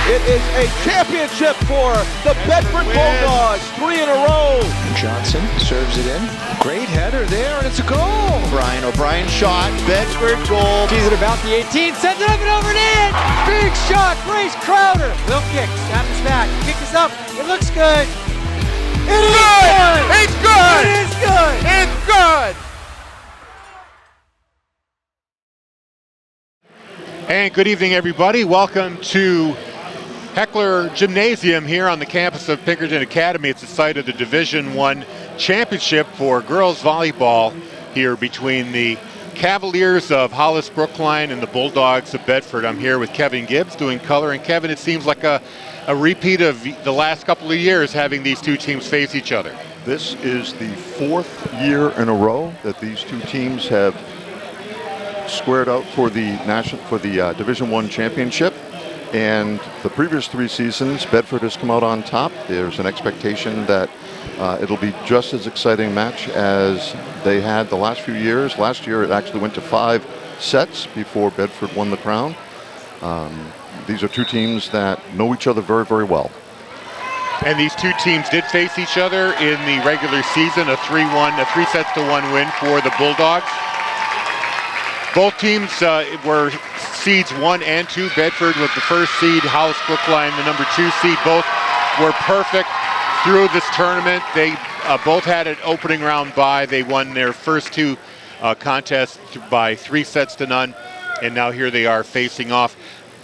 It is a championship for the Bedford Bulldogs, 3 in a row. Johnson serves it in. Great header there, and it's a goal. Brian O'Brien shot, Bedford goal. Sees it about the 18, sends it up and over and in. Big shot, Grace Crowder. Will kick, snaps back, kick is up. It looks good. It is good. It's good. It is good. It's good. And good evening, everybody. Welcome to Heckler Gymnasium here on the campus of Pinkerton Academy. It's the site of the Division I championship for girls volleyball here between the Cavaliers of Hollis-Brookline and the Bulldogs of Bedford. I'm here with Kevin Gibbs doing color. And Kevin, it seems like a repeat of the last couple of years having these two teams face each other. This is the 4th year in a row that these two teams have squared out for the Division I championship. And the previous 3 seasons, Bedford has come out on top. There's an expectation that it'll be just as exciting match as they had the last few years. Last year, it actually went to 5 sets before Bedford won the crown. These are two teams that know each other very, very well. And these two teams did face each other in the regular season, a 3-1 win for the Bulldogs. Both teams were seeds 1 and 2. Bedford was the first seed, Hollis-Brookline the number 2 seed. Both were perfect through this tournament. They both had an opening round bye. They won their first 2 contests by 3 sets to none, and now here they are facing off.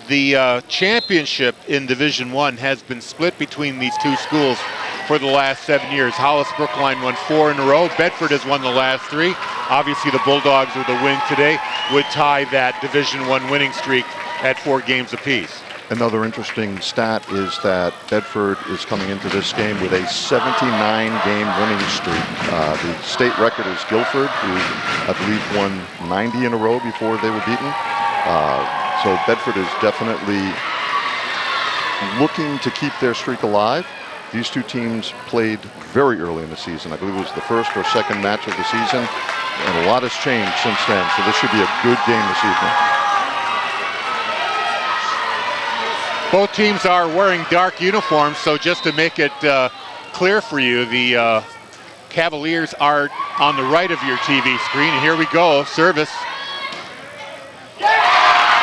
The championship in Division I has been split between these two schools for the last 7 years. Hollis-Brookline won 4 in a row. Bedford has won the last 3. Obviously, the Bulldogs with a win today would tie that Division I winning streak at 4 games apiece. Another interesting stat is that Bedford is coming into this game with a 79-game winning streak. The state record is Guilford, who I believe won 90 in a row before they were beaten. So Bedford is definitely looking to keep their streak alive. These two teams played very early in the season. I believe it was the first or second match of the season, and a lot has changed since then, so this should be a good game this evening. Both teams are wearing dark uniforms, so just to make it clear for you, the Cavaliers are on the right of your TV screen, and here we go, service.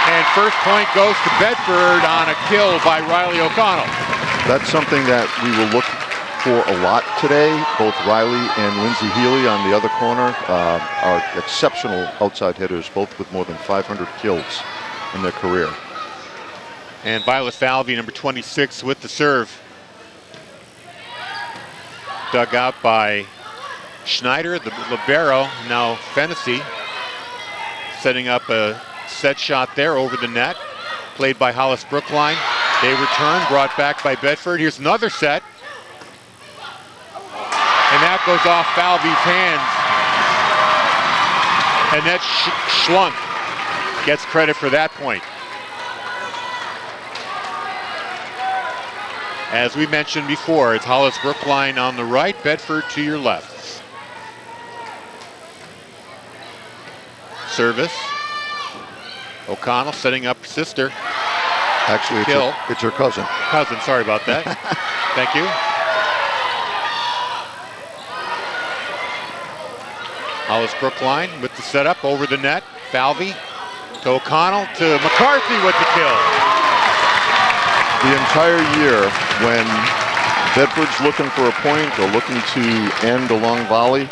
And first point goes to Bedford on a kill by Riley O'Connell. That's something that we will look for a lot today. Both Riley and Lindsay Healy on the other corner are exceptional outside hitters, both with more than 500 kills in their career. And Violet Falvey, number 26, with the serve. Dug out by Schneider, the libero, now Fennessy, setting up a set shot there over the net, played by Hollis-Brookline. They return, brought back by Bedford. Here's another set. And that goes off Falvey's hands. And that Schlunk gets credit for that point. As we mentioned before, it's Hollis-Brookline on the right, Bedford to your left. Service. O'Connell setting up sister. Actually, it's her cousin. Cousin, sorry about that. Thank you. Hollis-Brookline with the setup over the net. Falvey to O'Connell to McCarthy with the kill. The entire year, when Bedford's looking for a point or looking to end a long volley,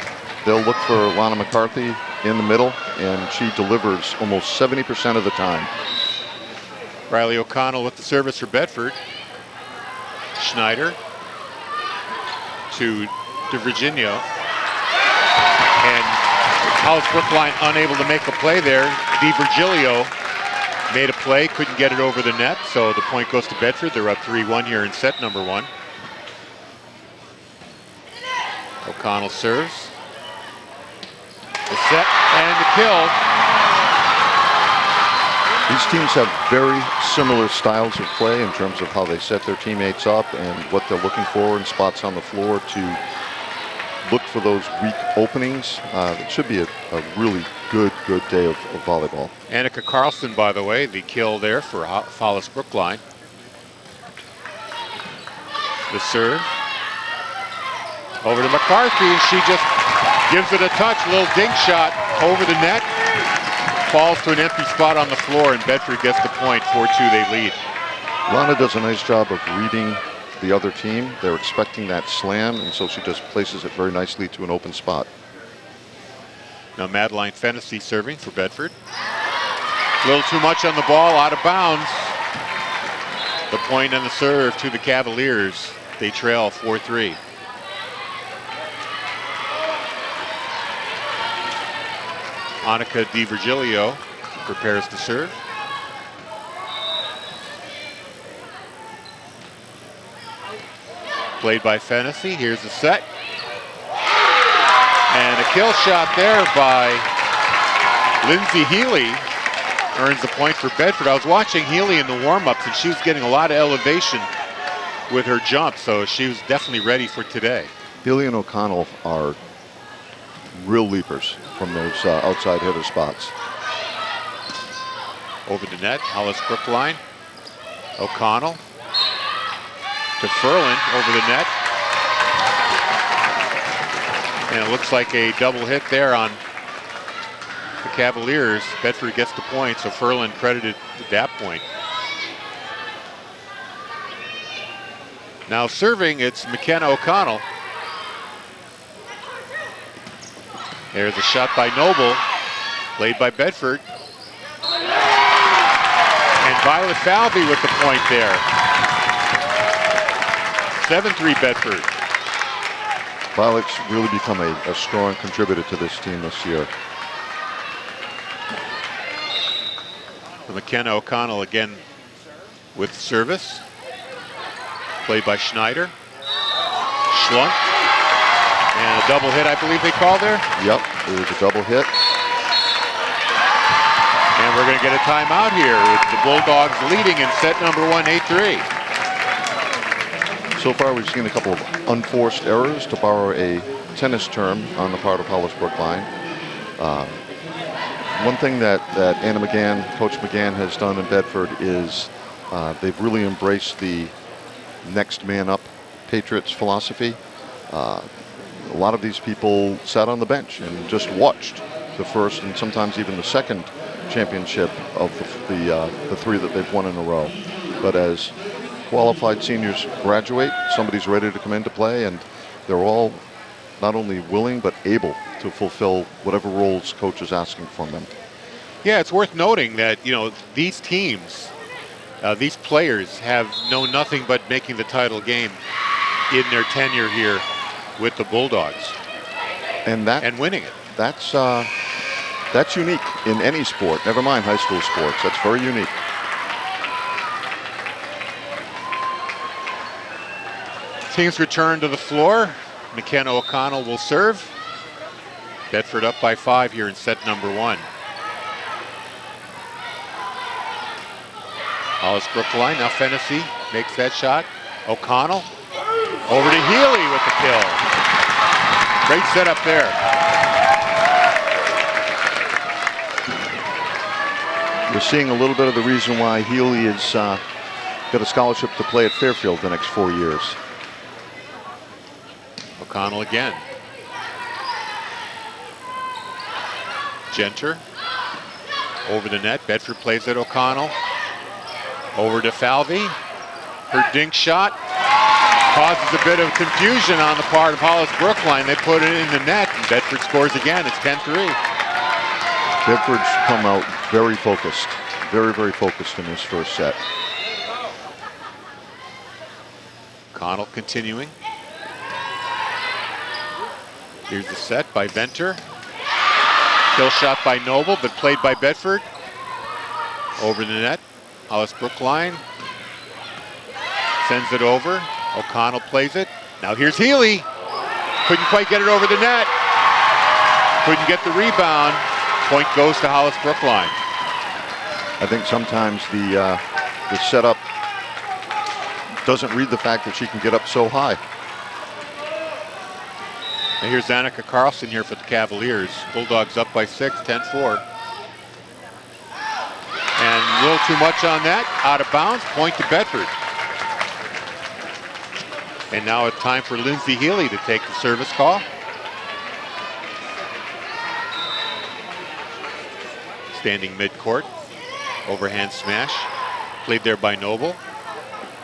they'll look for Lana McCarthy in the middle, and she delivers almost 70% of the time. Riley O'Connell with the service for Bedford. Schneider to Virginia. And Hollis-Brookline unable to make a play there. DiVirgilio made a play, couldn't get it over the net, so the point goes to Bedford. They're up 3-1 here in set number 1. O'Connell serves. The set and the kill. These teams have very similar styles of play in terms of how they set their teammates up and what they're looking for in spots on the floor to look for those weak openings. It should be a really good day of volleyball. Annika Carlson, by the way, the kill there for Hollis-Brookline. The serve. Over to McCarthy, and she just gives it a touch. A little dink shot over the net. Falls to an empty spot on the floor, and Bedford gets the point. 4-2, they lead. Lana does a nice job of reading the other team. They're expecting that slam, and so she just places it very nicely to an open spot. Now Madeline Fennessy serving for Bedford. A little too much on the ball, out of bounds. The point and the serve to the Cavaliers. They trail 4-3. Annika DiVirgilio prepares to serve. Played by Fennessy. Here's the set. And a kill shot there by Lindsay Healy earns the point for Bedford. I was watching Healy in the warm-ups, and she was getting a lot of elevation with her jump, so she was definitely ready for today. Healy and O'Connell are real leapers from those outside hitter spots. Over the net, Hollis-Brookline. O'Connell to Ferland over the net. And it looks like a double hit there on the Cavaliers. Bedford gets the point, so Ferland credited at that point. Now serving, it's McKenna O'Connell. There's a shot by Noble, played by Bedford. And Violet Falvey with the point there. 7-3 Bedford. Violet's really become a strong contributor to this team this year. McKenna O'Connell again with service. Played by Schneider. Schlunk. And a double hit, I believe they called there. Yep, it was a double hit. And we're going to get a timeout here with the Bulldogs leading in set number 1, 8-3. So far, we've seen a couple of unforced errors, to borrow a tennis term, on the part of Hollis-Brookline. One thing that Anna McGann, Coach McGann, has done in Bedford is they've really embraced the next man up Patriots philosophy. A lot of these people sat on the bench and just watched the first and sometimes even the second championship of the three that they've won in a row. But as qualified seniors graduate, somebody's ready to come into play, and they're all not only willing but able to fulfill whatever roles coach is asking from them. Yeah, it's worth noting that, you know, these teams, these players have known nothing but making the title game in their tenure here with the Bulldogs, and winning it. That's unique in any sport, never mind high school sports. That's very unique. Teams return to the floor. McKenna O'Connell will serve. Bedford up by 5 here in set number 1. Hollis-Brookline, now Fennessy makes that shot. O'Connell over to Healy with the kill. Great setup there. We're seeing a little bit of the reason why Healy has got a scholarship to play at Fairfield the next 4 years. O'Connell again. Genter over the net. Bedford plays at O'Connell. Over to Falvey. Her dink shot causes a bit of confusion on the part of Hollis-Brookline. They put it in the net, and Bedford scores again. It's 10-3. Bedford's come out very focused, very, very focused in this first set. O'Connell continuing. Here's the set by Venter. Kill shot by Noble, but played by Bedford. Over the net. Hollis-Brookline sends it over. O'Connell plays it. Now here's Healy. Couldn't quite get it over the net. Couldn't get the rebound. Point goes to Hollis-Brookline. I think sometimes the setup doesn't read the fact that she can get up so high. And here's Annika Carlson here for the Cavaliers. Bulldogs up by 6, 10-4. And a little too much on that. Out of bounds. Point to Bedford. And now it's time for Lindsay Healy to take the service call. Standing midcourt. Overhand smash. Played there by Noble.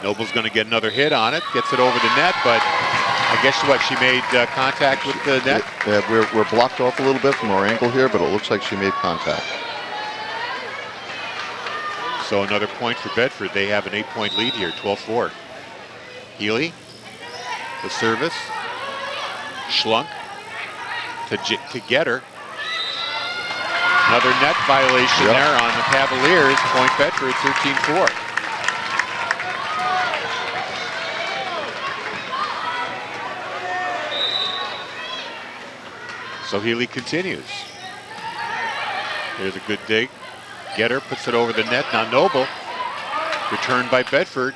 Noble's going to get another hit on it. Gets it over the net, but I guess she made contact with the net. Yeah, we're blocked off a little bit from our angle here, but it looks like she made contact. So another point for Bedford. They have an 8-point lead here, 12-4. Healy, the service. Schlunk to get her. Another net violation there on the Cavaliers. Point Bedford, 13-4. So Healy continues. Here's a good dig. Getter puts it over the net. Now Noble. Returned by Bedford.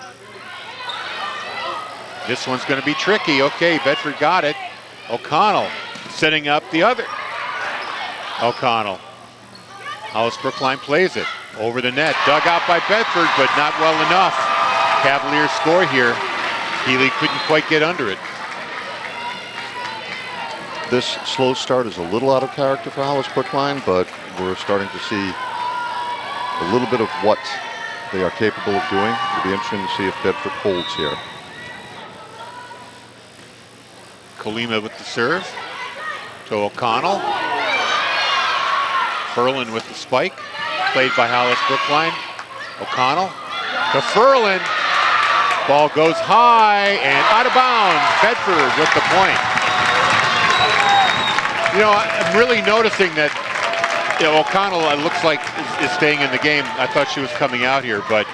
This one's going to be tricky. Okay, Bedford got it. O'Connell setting up the other. O'Connell. Hollis-Brookline plays it over the net. Dug out by Bedford, but not well enough. Cavaliers score here. Healy couldn't quite get under it. This slow start is a little out of character for Hollis-Brookline, but we're starting to see a little bit of what they are capable of doing. It'll be interesting to see if Bedford holds here. Kalima with the serve to O'Connell. Furlan with the spike, played by Hollis-Brookline. O'Connell to Furlan. Ball goes high and out of bounds. Bedford with the point. You know, I'm really noticing that O'Connell looks like is staying in the game. I thought she was coming out here, but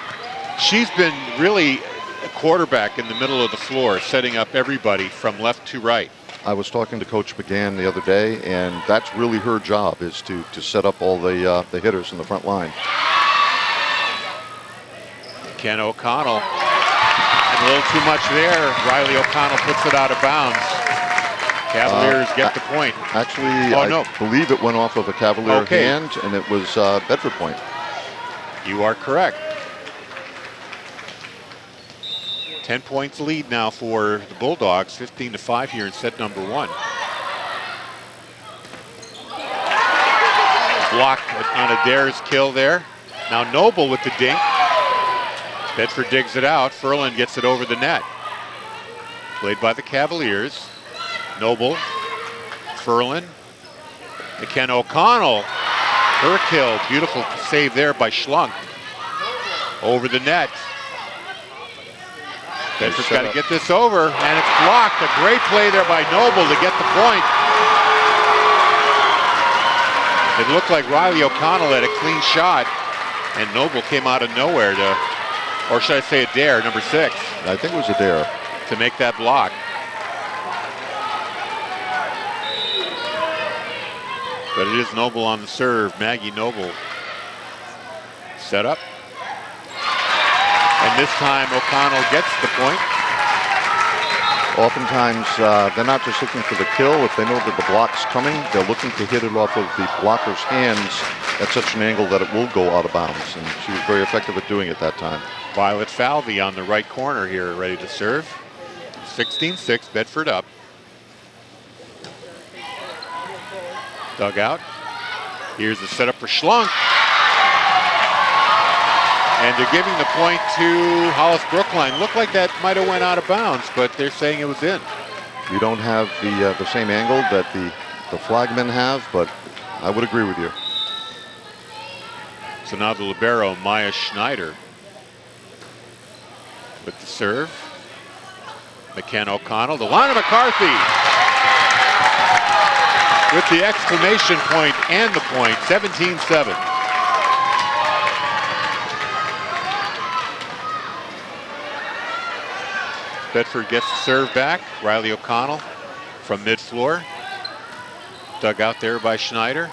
she's been really a quarterback in the middle of the floor, setting up everybody from left to right. I was talking to Coach McGann the other day, and that's really her job, is to set up all the hitters in the front line. Ken O'Connell, and a little too much there. Riley O'Connell puts it out of bounds. Cavaliers get the point. Actually, I believe it went off of a Cavalier hand, and it was Bedford point. You are correct. 10 points lead now for the Bulldogs, 15-5 here in set number 1. Block on Adair's kill there. Now Noble with the dink. Bedford digs it out. Furlan gets it over the net. Played by the Cavaliers. Noble, Furlan, to Ken O'Connell. Her kill, beautiful save there by Schlunk. Over the net. Bedford's got to get this over, and it's blocked. A great play there by Noble to get the point. It looked like Riley O'Connell had a clean shot, and Noble came out of nowhere to, or should I say Adair, number 6. I think it was Adair. To make that block. But it is Noble on the serve. Maggie Noble set up. And this time O'Connell gets the point. Oftentimes they're not just looking for the kill. If they know that the block's coming, they're looking to hit it off of the blocker's hands at such an angle that it will go out of bounds. And she was very effective at doing it that time. Violet Falvey on the right corner here, ready to serve. 16-6, Bedford up. Dug out. Here's the setup for Schlunk. And they're giving the point to Hollis-Brookline. Looked like that might have went out of bounds, but they're saying it was in. We don't have the same angle that the flagmen have, but I would agree with you. So now the libero, Maya Schneider, with the serve. McKenna O'Connell, the line of McCarthy, with the exclamation point and the point, 17-7. Bedford gets the serve back. Riley O'Connell from mid-floor. Dug out there by Schneider,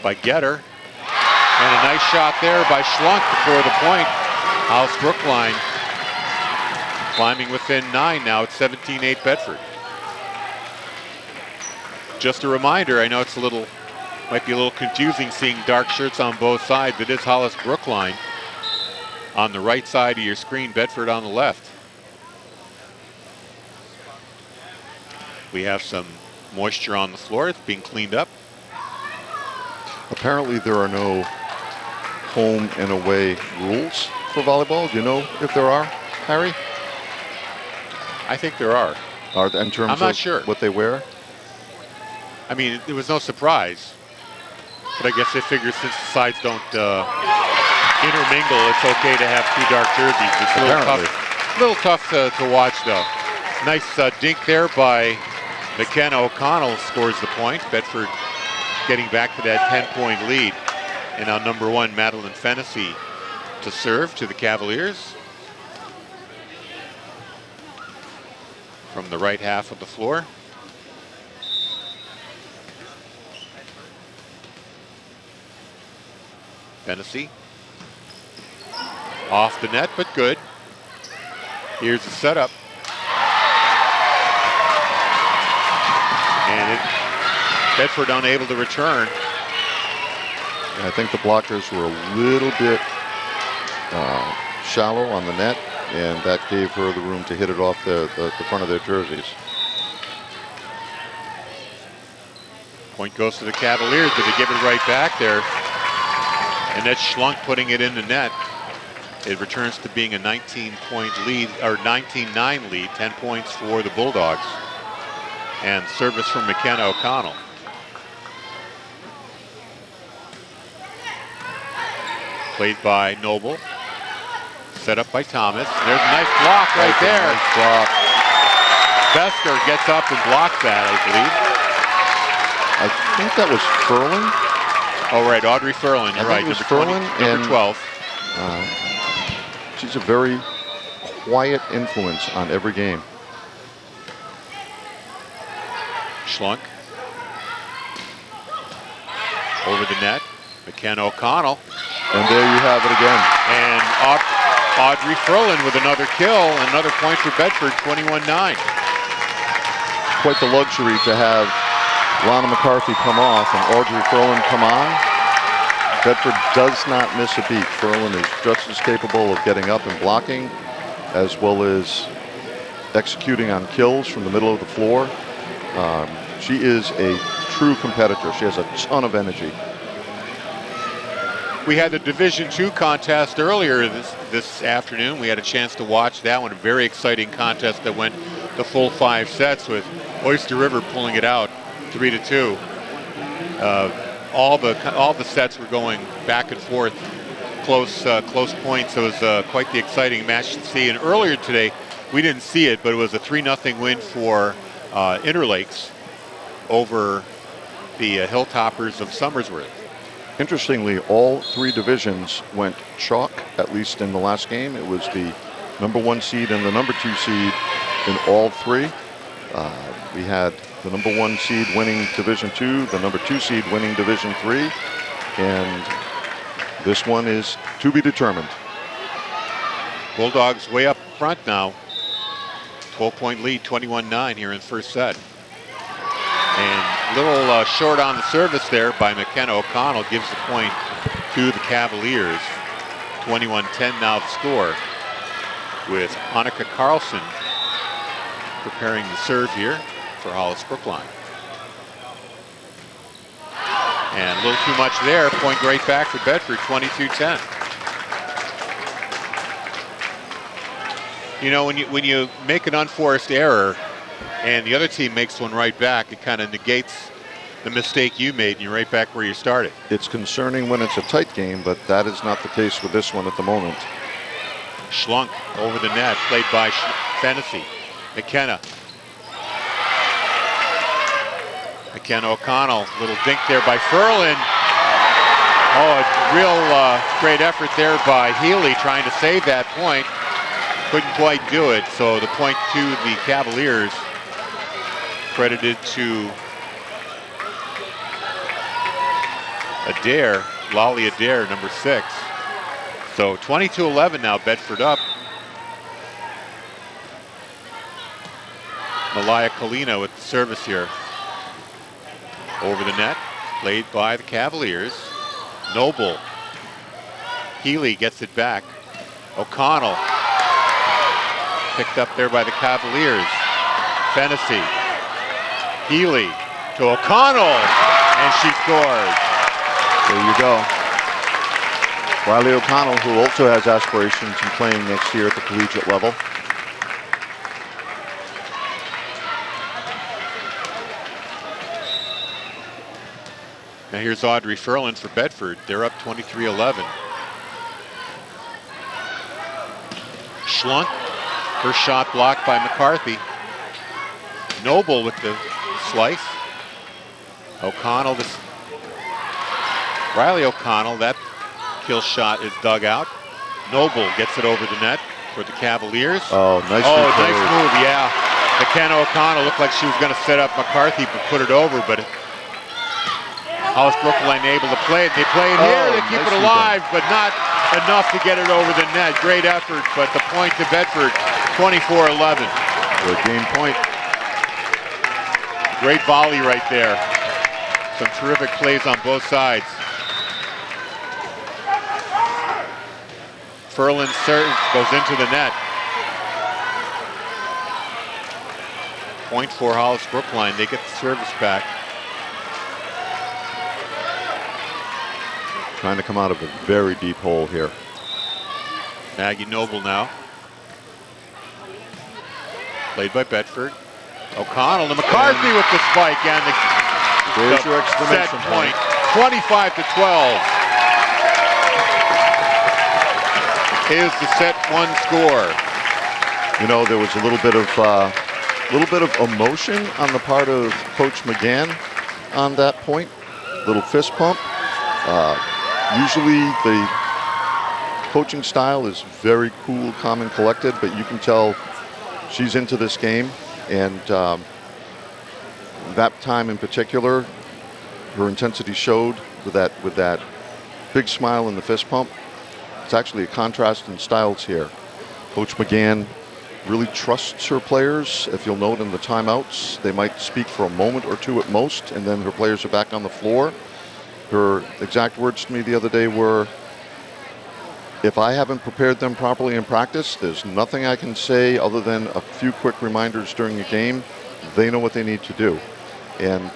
by Getter. And a nice shot there by Schlunk before the point. Hollis-Brookline climbing within 9 now. It's 17-8 Bedford. Just a reminder, I know it's might be a little confusing seeing dark shirts on both sides. It is Hollis-Brookline on the right side of your screen, Bedford on the left. We have some moisture on the floor. It's being cleaned up. Apparently there are no home and away rules for volleyball. Do you know if there are, Harry? I think there are. In terms I'm not of sure. what they wear? I mean, there was no surprise. But I guess they figure since the sides don't intermingle, it's okay to have two dark jerseys. It's a little tough to watch, though. Nice dink there by McKenna O'Connell scores the point. Bedford getting back to that 10-point lead. And now number 1, Madeline Fennessy to serve to the Cavaliers. From the right half of the floor. Fennessy. Off the net, but good. Here's the setup. And Bedford unable to return. I think the blockers were a little bit shallow on the net, and that gave her the room to hit it off the front of their jerseys. Point goes to the Cavaliers. Did they give it right back there? And that's Schlunk putting it in the net. It returns to being a 19-point lead, or 19-9 lead, 10 points for the Bulldogs. And service from McKenna O'Connell. Played by Noble. Set up by Thomas. There's a nice block right there. Nice block. Besker gets up and blocks that, I believe. I think that was Furlan. Oh, right, Audrey Furlan. You're right, number 20, number 12. She's a very quiet influence on every game. Schlunk. Over the net. McKenna O'Connell. And there you have it again. And Audrey Furlan with another kill. Another point for Bedford, 21-9. Quite the luxury to have Lana McCarthy come off and Audrey Furlan come on. Bedford does not miss a beat. Furlan is just as capable of getting up and blocking, as well as executing on kills from the middle of the floor. She is a true competitor. She has a ton of energy. We had the Division II contest earlier this afternoon. We had a chance to watch that one. A very exciting contest that went the full 5 sets with Oyster River pulling it out 3-2. All the sets were going back and forth, close points. So it was quite the exciting match to see. And earlier today, we didn't see it, but it was a 3-0 win for Interlakes over the Hilltoppers of Somersworth. Interestingly, all 3 divisions went chalk, at least in the last game. It was the number 1 seed and the number 2 seed in all 3. We had the number 1 seed winning Division 2, the number 2 seed winning Division 3, and this one is to be determined. Bulldogs way up front now. 12-point lead, 21-9 here in the first set. And a little short on the service there by McKenna O'Connell gives the point to the Cavaliers. 21-10 now the score, with Annika Carlson preparing the serve here for Hollis-Brookline. And a little too much there. Point right back for Bedford, 22-10. You know, when you make an unforced error and the other team makes one right back, it kind of negates the mistake you made and you're right back where you started. It's concerning when it's a tight game, but that is not the case with this one at the moment. Schlunk over the net, played by Fennessy. McKenna O'Connell, little dink there by Furlan. Oh, a real great effort there by Healy trying to save that point. Couldn't quite do it, so the point to the Cavaliers, credited to Adair, Lolly Adair, number 6. So 22-11 now, Bedford up. Malaya Kalina with the service here. Over the net, played by the Cavaliers. Noble. Healy gets it back. O'Connell. Picked up there by the Cavaliers. Fennessy. Healy to O'Connell, and she scores. There you go. Riley O'Connell, who also has aspirations in playing next year at the collegiate level. Now here's Audrey Ferland for Bedford. They're up 23-11. Schlunk, her shot blocked by McCarthy. Noble with the slice. O'Connell, Riley O'Connell, that kill shot is dug out. Noble gets it over the net for the Cavaliers. Oh, nice move, yeah. McKenna O'Connell looked like she was going to set up McCarthy but put it over, but Hollis-Brookline able to play it. They play it here, they keep it alive, but not enough to get it over the net. Great effort, but the point to Bedford, 24-11. Good game point. Great volley right there. Some terrific plays on both sides. Ferland's serve goes into the net. Point for Hollis-Brookline. They get the service back. Trying to come out of a very deep hole here. Maggie Noble now. Played by Bedford. O'Connell to McCarthy with the spike and There's the your exclamation set point. 25-12 is the set one score. You know, there was a little bit of emotion on the part of Coach McGann on that point. Little fist pump. Usually the coaching style is very cool, calm, and collected, but you can tell she's into this game. And that time in particular, her intensity showed with that big smile and the fist pump. It's actually a contrast in styles here. Coach McGann really trusts her players. If you'll note in the timeouts, they might speak for a moment or two at most, and then her players are back on the floor. Her exact words to me the other day were, if I haven't prepared them properly in practice, there's nothing I can say other than a few quick reminders during the game. They know what they need to do. And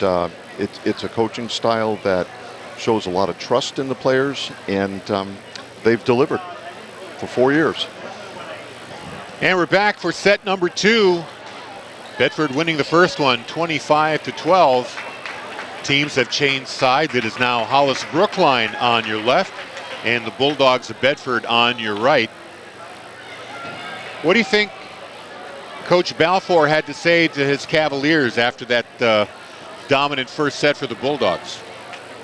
it's a coaching style that shows a lot of trust in the players, and they've delivered for 4 years. And we're back for set number two. Bedford winning the first one, 25-12. Teams have changed sides. It is now Hollis-Brookline on your left and the Bulldogs of Bedford on your right. What do you think Coach Balfour had to say to his Cavaliers after that dominant first set for the Bulldogs?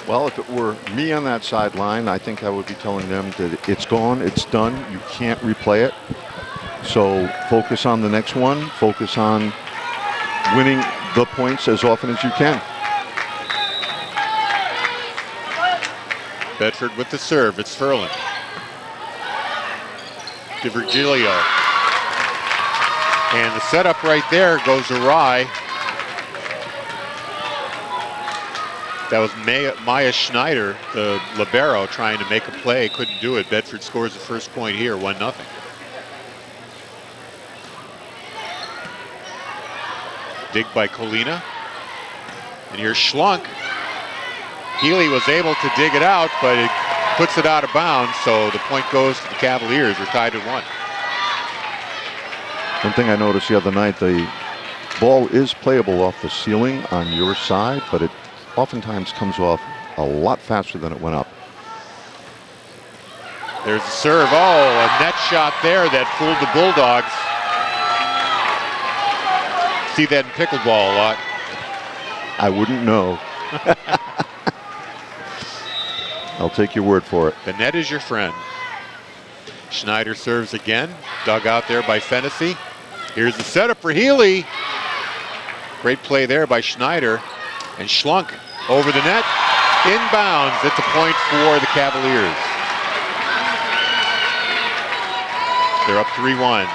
Well, if it were me on that sideline, I think I would be telling them that it's gone, it's done, you can't replay it. So focus on the next one, focus on winning the points as often as you can. Bedford with the serve, it's Ferland. To Virgilio. And the setup right there goes awry. That was Maya Schneider, the libero, trying to make a play, couldn't do it. Bedford scores the first point here, 1-0. Dig by Colina. And here's Schlunk. Healy was able to dig it out, but it puts it out of bounds, so the point goes to the Cavaliers. We're tied at 1. One thing I noticed the other night, the ball is playable off the ceiling on your side, but it oftentimes comes off a lot faster than it went up. There's the serve. Oh, a net shot there that fooled the Bulldogs. See that in pickleball a lot. I wouldn't know. I'll take your word for it. The net is your friend. Schneider serves again. Dug out there by Fennessy. Here's the setup for Healy. Great play there by Schneider. And Schlunk over the net. Inbounds. It's a point for the Cavaliers. They're up 3-1.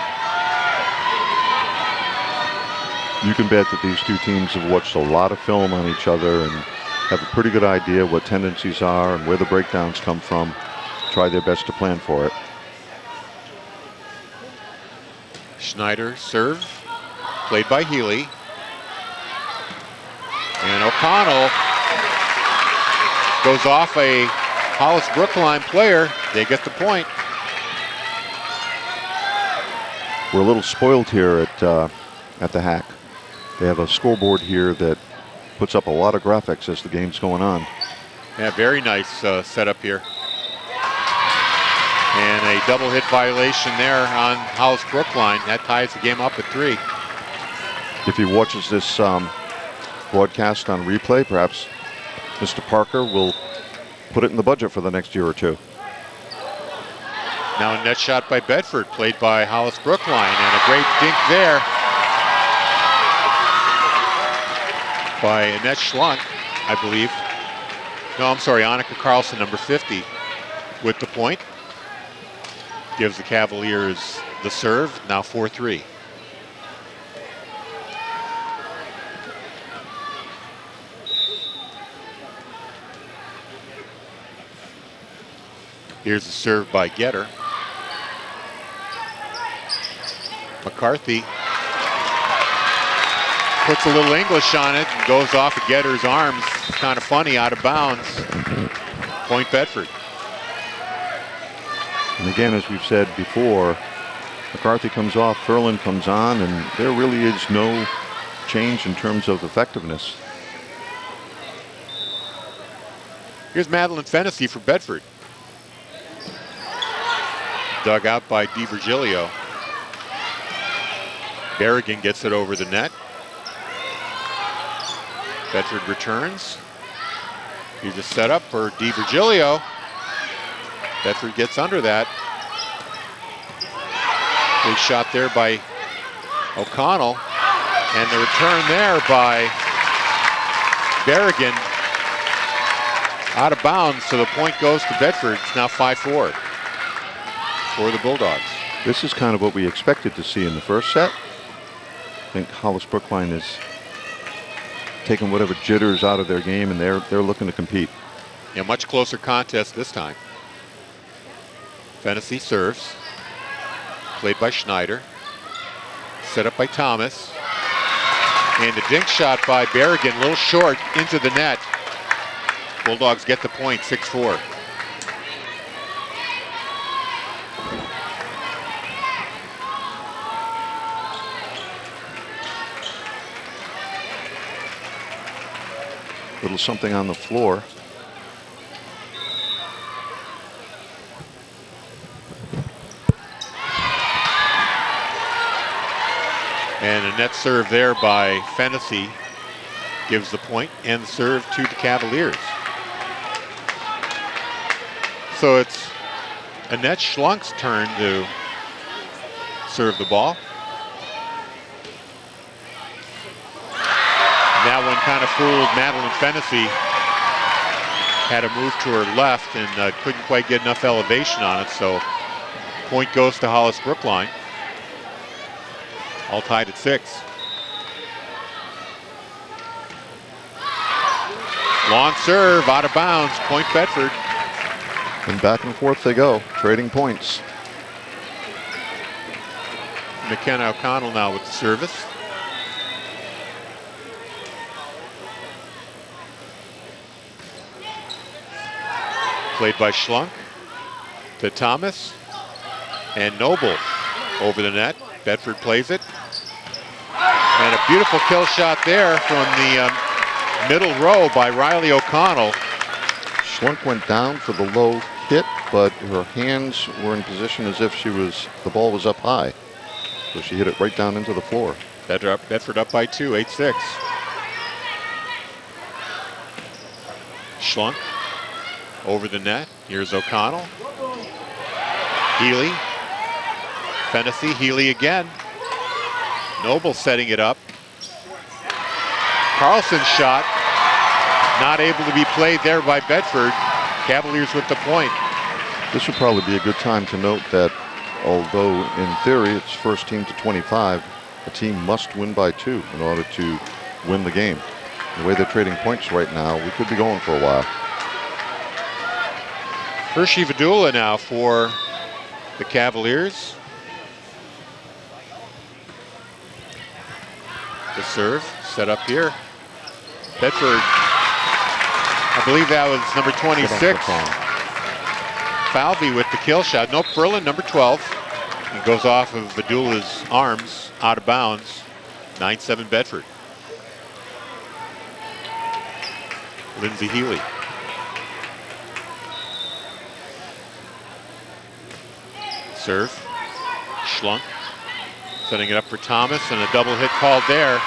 You can bet that these two teams have watched a lot of film on each other and have a pretty good idea what tendencies are and where the breakdowns come from. Try their best to plan for it. Schneider serve, played by Healy. O'Connell goes off a Hollis-Brookline player. They get the point. We're a little spoiled here at the Hack. They have a scoreboard here that puts up a lot of graphics as the game's going on. Yeah, very nice setup here. And a double hit violation there on Hollis-Brookline. That ties the game up at 3. If he watches this broadcast on replay, perhaps Mr. Parker will put it in the budget for the next year or two. Now a net shot by Bedford, played by Hollis-Brookline, and a great dink there by Annette Schlunk, I believe. No, I'm sorry, Annika Carlson, number 50, with the point. Gives the Cavaliers the serve, now 4-3. Here's a serve by Getter. McCarthy puts a little English on it and goes off of Getter's arms. It's kind of funny, out of bounds. Point Bedford. And again, as we've said before, McCarthy comes off, Ferland comes on, and there really is no change in terms of effectiveness. Here's Madeline Fennessy for Bedford. Dug out by DiVirgilio. Berrigan gets it over the net. Bedford returns. Here's a setup for DiVirgilio. Bedford gets under that. Big shot there by O'Connell. And the return there by Berrigan. Out of bounds, so the point goes to Bedford. It's now 5-4 for the Bulldogs. This is kind of what we expected to see in the first set. I think Hollis-Brookline is taking whatever jitters out of their game, and they're looking to compete. Yeah, much closer contest this time. Fennessy serves. Played by Schneider. Set up by Thomas. And the dink shot by Berrigan, a little short, into the net. Bulldogs get the point, 6-4. Little something on the floor. And a net serve there by Fennessy gives the point, and the serve to the Cavaliers. So it's Annette Schlunk's turn to serve the ball. That one kind of fooled Madeline Fennessy. Had to move to her left and couldn't quite get enough elevation on it, so point goes to Hollis-Brookline. All tied at 6. Long serve, out of bounds, point Bedford. And back and forth they go, trading points. McKenna O'Connell now with the service. Played by Schlunk to Thomas. And Noble over the net. Bedford plays it. And a beautiful kill shot there from the middle row by Riley O'Connell. Schlunk went down for the low hit, but her hands were in position as if the ball was up high. So she hit it right down into the floor. Bedford up by 2, 8-6. Schlunk over the net. Here's O'Connell. Healy. Fennessy, Healy again. Noble setting it up. Carlson's shot. Not able to be played there by Bedford. Cavaliers with the point. This would probably be a good time to note that although in theory it's first team to 25, a team must win by 2 in order to win the game. The way they're trading points right now, we could be going for a while. Hershey Vidula now for the Cavaliers. The serve set up here. Bedford, I believe that was number 26. Falvey with the kill shot. Nope, Berlin, number 12. He goes off of Vidula's arms, out of bounds. 9-7 Bedford. Lindsay Healy. Serve. Schlunk. Setting it up for Thomas, and a double hit called there.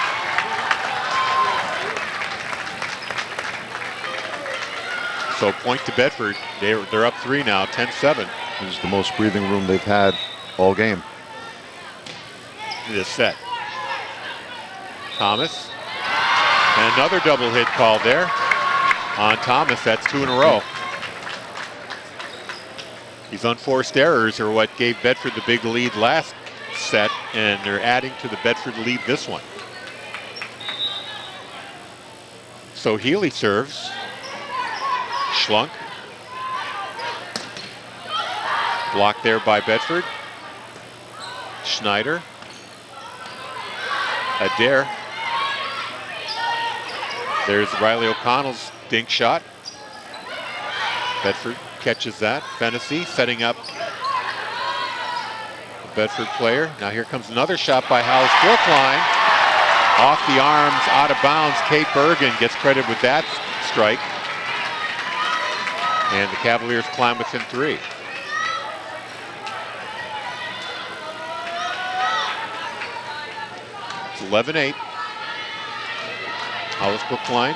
So point to Bedford. They're up 3 now, 10-7. This is the most breathing room they've had all game. This set. Thomas. And another double hit called there on Thomas. That's 2 in a row. These unforced errors are what gave Bedford the big lead last set, and they're adding to the Bedford lead this one. So Healy serves. Schlunk. Blocked there by Bedford. Schneider. Adair. There's Riley O'Connell's dink shot. Bedford catches that. Fennessy setting up the Bedford player. Now here comes another shot by Hollis-Brookline. Off the arms, out of bounds. Kate Bergen gets credit with that strike. And the Cavaliers climb within 3. It's 11-8. Hollis-Brookline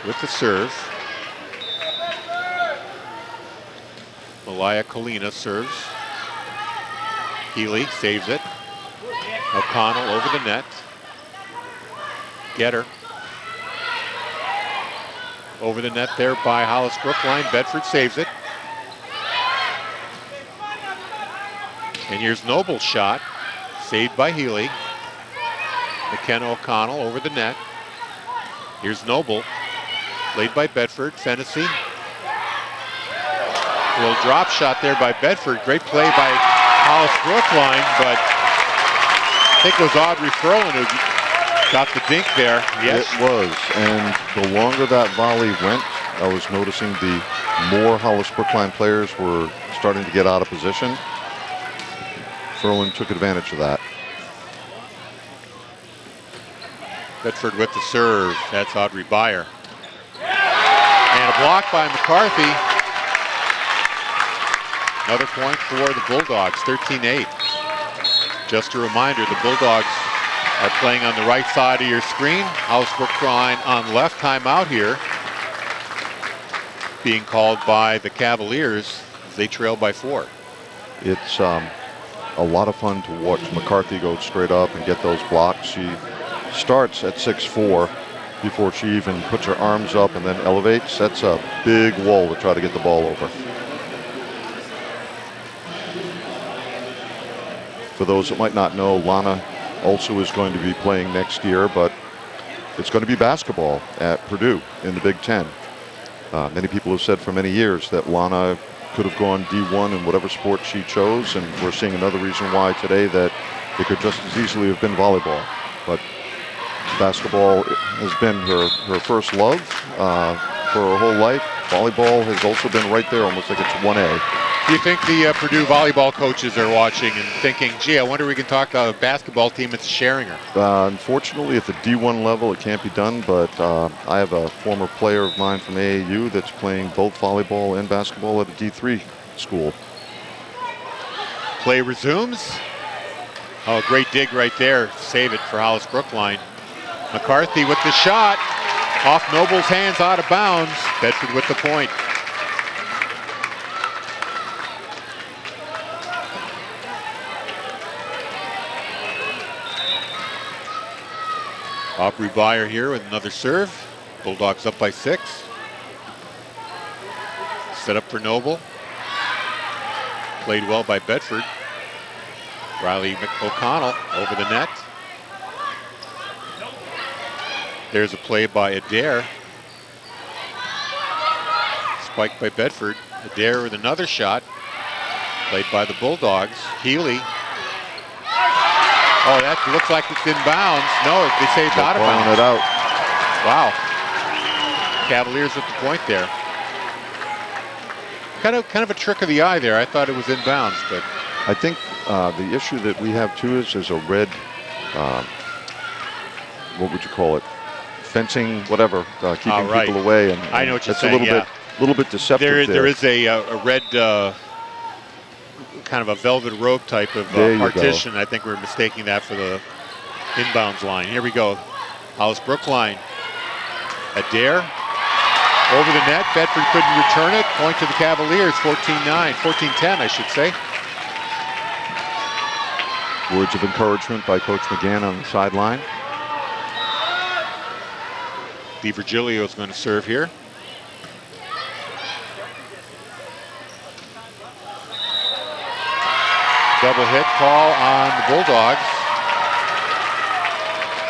with the serve. Malaya Kalina serves. Healy saves it. O'Connell over the net. Getter. Over the net there by Hollis-Brookline. Bedford saves it. And here's Noble's shot. Saved by Healy. McKenna O'Connell over the net. Here's Noble. Played by Bedford. Fennessy. A little drop shot there by Bedford. Great play by Hollis-Brookline, but I think it was Audrey Furlan who got the dink there. Yes. It was, and the longer that volley went, I was noticing the more Hollis-Brookline players were starting to get out of position. Furlan took advantage of that. Bedford with the serve. That's Audrey Beyer. And a block by McCarthy. Another point for the Bulldogs, 13-8. Just a reminder, the Bulldogs are playing on the right side of your screen. Hollis-Brookline on left. Timeout here being called by the Cavaliers as they trail by 4. It's a lot of fun to watch McCarthy go straight up and get those blocks. She starts at 6'4" before she even puts her arms up and then elevates. That's a big wall to try to get the ball over. For those that might not know, Lana also is going to be playing next year, but it's going to be basketball at Purdue in the Big Ten. Many people have said for many years that Lana could have gone D1 in whatever sport she chose, and we're seeing another reason why today that it could just as easily have been volleyball. But basketball has been her first love for her whole life. Volleyball has also been right there, almost like it's 1A. Do you think the Purdue volleyball coaches are watching and thinking, gee, I wonder if we can talk to a basketball team that's sharing her? Unfortunately, at the D1 level, it can't be done, but I have a former player of mine from AAU that's playing both volleyball and basketball at a D3 school. Play resumes. Oh, great dig right there. Save it for Hollis-Brookline. McCarthy with the shot. Off Noble's hands, out of bounds. Bedford with the point. Aubrey Beyer here with another serve. Bulldogs up by 6. Set up for Noble. Played well by Bedford. Riley O'Connell over the net. There's a play by Adair. Spiked by Bedford. Adair with another shot. Played by the Bulldogs. Healy. Oh, that looks like it's in bounds. No, they say it's out of bounds. It out. Wow. Cavaliers at the point there. Kind of a trick of the eye there. I thought it was inbounds, but I think the issue that we have too is there's a red, what would you call it? Fencing, whatever, keeping right. people away, and I know what you're it's saying. a little bit deceptive. There is a red kind of a velvet rope type of partition. I think we're mistaking that for the inbounds line. Here we go. Hollis-Brookline. Adair over the net. Bedford couldn't return it. Point to the Cavaliers. 14-9, 14-10, I should say. Words of encouragement by Coach McGann on the sideline. DiVirgilio is going to serve here. Double hit call on the Bulldogs.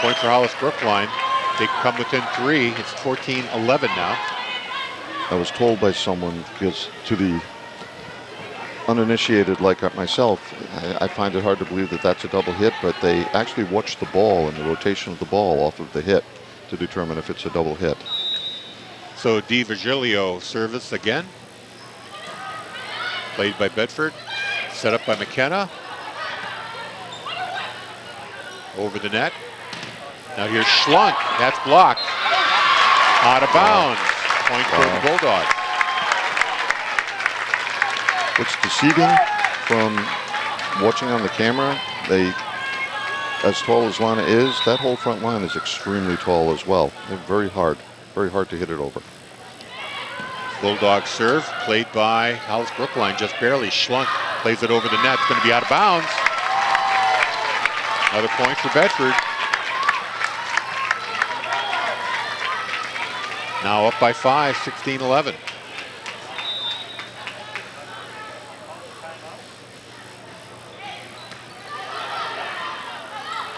Point for Hollis-Brookline. They come within 3. It's 14-11 now. I was told by someone, because to the uninitiated like myself, I find it hard to believe that that's a double hit, but they actually watch the ball and the rotation of the ball off of the hit to determine if it's a double hit. So DiVirgilio service again. Played by Bedford. Set up by McKenna. Over the net. Now here's Schlunk. That's blocked. Out of bounds. Point for the Bulldogs. What's deceiving from watching on the camera, as tall as Lana is, that whole front line is extremely tall as well. They're very hard to hit it over. Bulldog serve, played by Hollis-Brookline, just barely. Schlunk plays it over the net. It's going to be out of bounds. Another point for Bedford. Now up by 5, 16-11.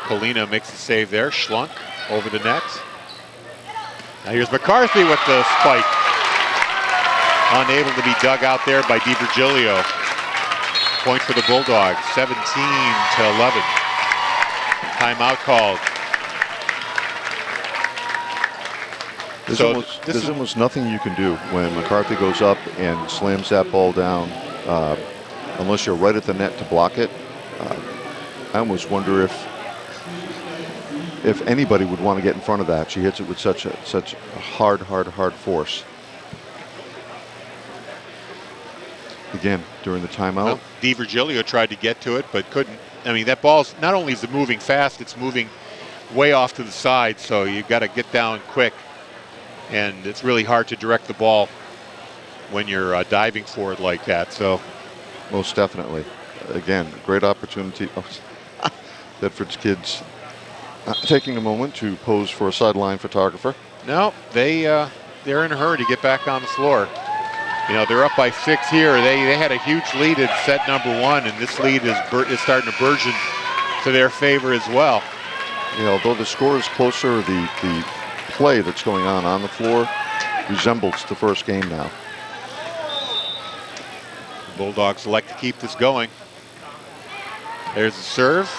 Polina makes the save there. Schlunk over the net. Now here's McCarthy with the spike. Unable to be dug out there by DiVirgilio. Point for the Bulldogs, 17-11. Timeout called. There's almost nothing you can do when McCarthy goes up and slams that ball down, unless you're right at the net to block it. I almost wonder if anybody would want to get in front of that. She hits it with such a hard force. Again, during the timeout. Well, DiVirgilio tried to get to it, but couldn't. I mean, that ball's not only is it moving fast, it's moving way off to the side, so you've got to get down quick. And it's really hard to direct the ball when you're diving for it like that. So, most definitely. Again, great opportunity. Bedford's kids taking a moment to pose for a sideline photographer. No, they're in a hurry to get back on the floor. You know, they're up by 6 here. They had a huge lead at set number 1, and this lead is starting to burgeon to their favor as well. Yeah, although the score is closer, the play that's going on the floor resembles the first game now. The Bulldogs elect to keep this going. There's the serve.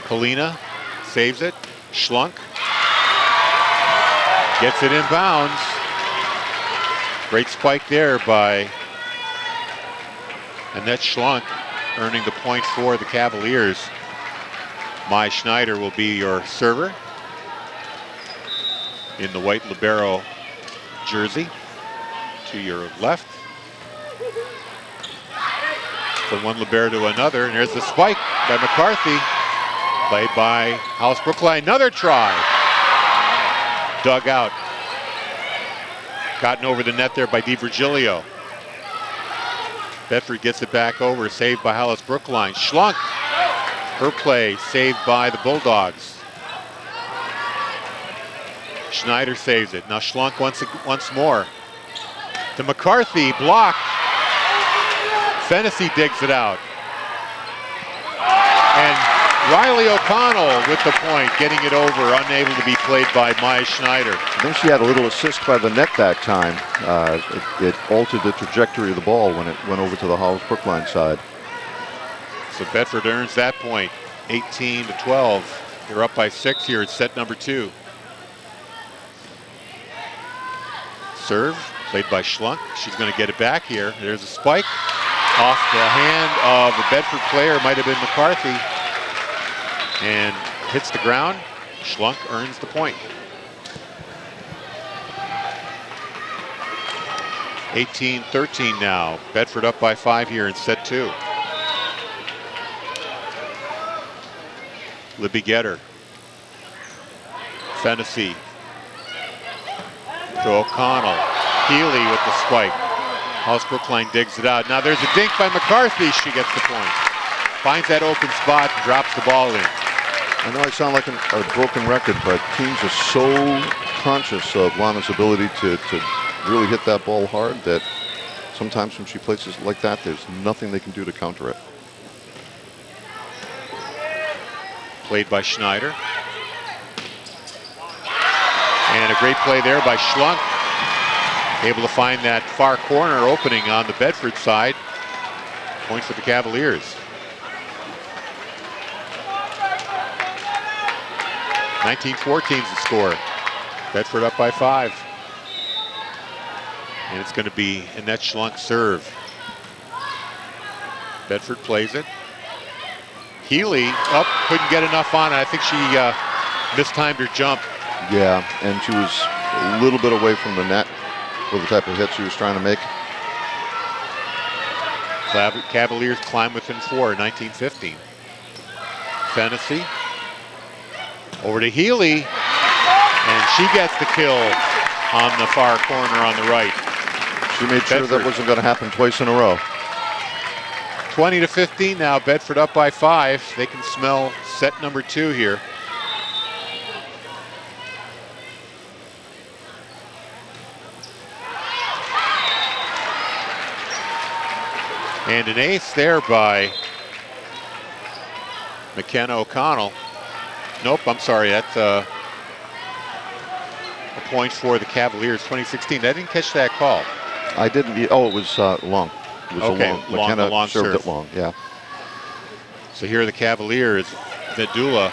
Polina saves it. Schlunk gets it inbounds. Great spike there by Annette Schlunk, earning the point for the Cavaliers. Mai Schneider will be your server in the white libero jersey to your left. From one libero to another, and there's the spike by McCarthy, played by Hollis-Brookline. Another try. Dug out. Gotten over the net there by DiVirgilio. Bedford gets it back over, saved by Hollis-Brookline. Schlunk, her play, saved by the Bulldogs. Schneider saves it. Now Schlunk once more. To McCarthy, blocked. Fennessy digs it out. And Riley O'Connell with the point, getting it over, unable to be played by Maya Schneider. I think she had a little assist by the net that time. It altered the trajectory of the ball when it went over to the Hollis-Brookline side. So Bedford earns that point, 18-12. They're up by 6 here at set number 2. Serve, played by Schlunk. She's going to get it back here. There's a spike off the hand of a Bedford player, might have been McCarthy, and hits the ground. Schlunk earns the point. 18-13 now. Bedford up by 5 here in set 2. Libby Getter. Fennessy to O'Connell. Healy with the spike. Hollis-Brookline digs it out. Now there's a dink by McCarthy. She gets the point. Finds that open spot and drops the ball in. I know I sound like a broken record, but teams are so conscious of Lana's ability to really hit that ball hard that sometimes when she places it like that, there's nothing they can do to counter it. Played by Schneider. And a great play there by Schlunk. Able to find that far corner opening on the Bedford side. Point for the Cavaliers. 19-14 is the score. Bedford up by 5. And it's going to be Annette Schlunk serve. Bedford plays it. Healy up, couldn't get enough on it. I think she mistimed her jump. Yeah, and she was a little bit away from the net for the type of hit she was trying to make. Cavaliers climb within 4, 19-15. Fennessy. Over to Healy. And she gets the kill on the far corner on the right. She made sure that wasn't going to happen twice in a row. 20-15 now. Bedford up by 5. They can smell set number 2 here. And an ace there by McKenna O'Connell. Nope, I'm sorry, that's a point for the Cavaliers, 2016. I didn't catch that call. I didn't. Oh, it was long. It was okay, a long. McKenna long served serve. it long. Yeah. So here are the Cavaliers. Vedula.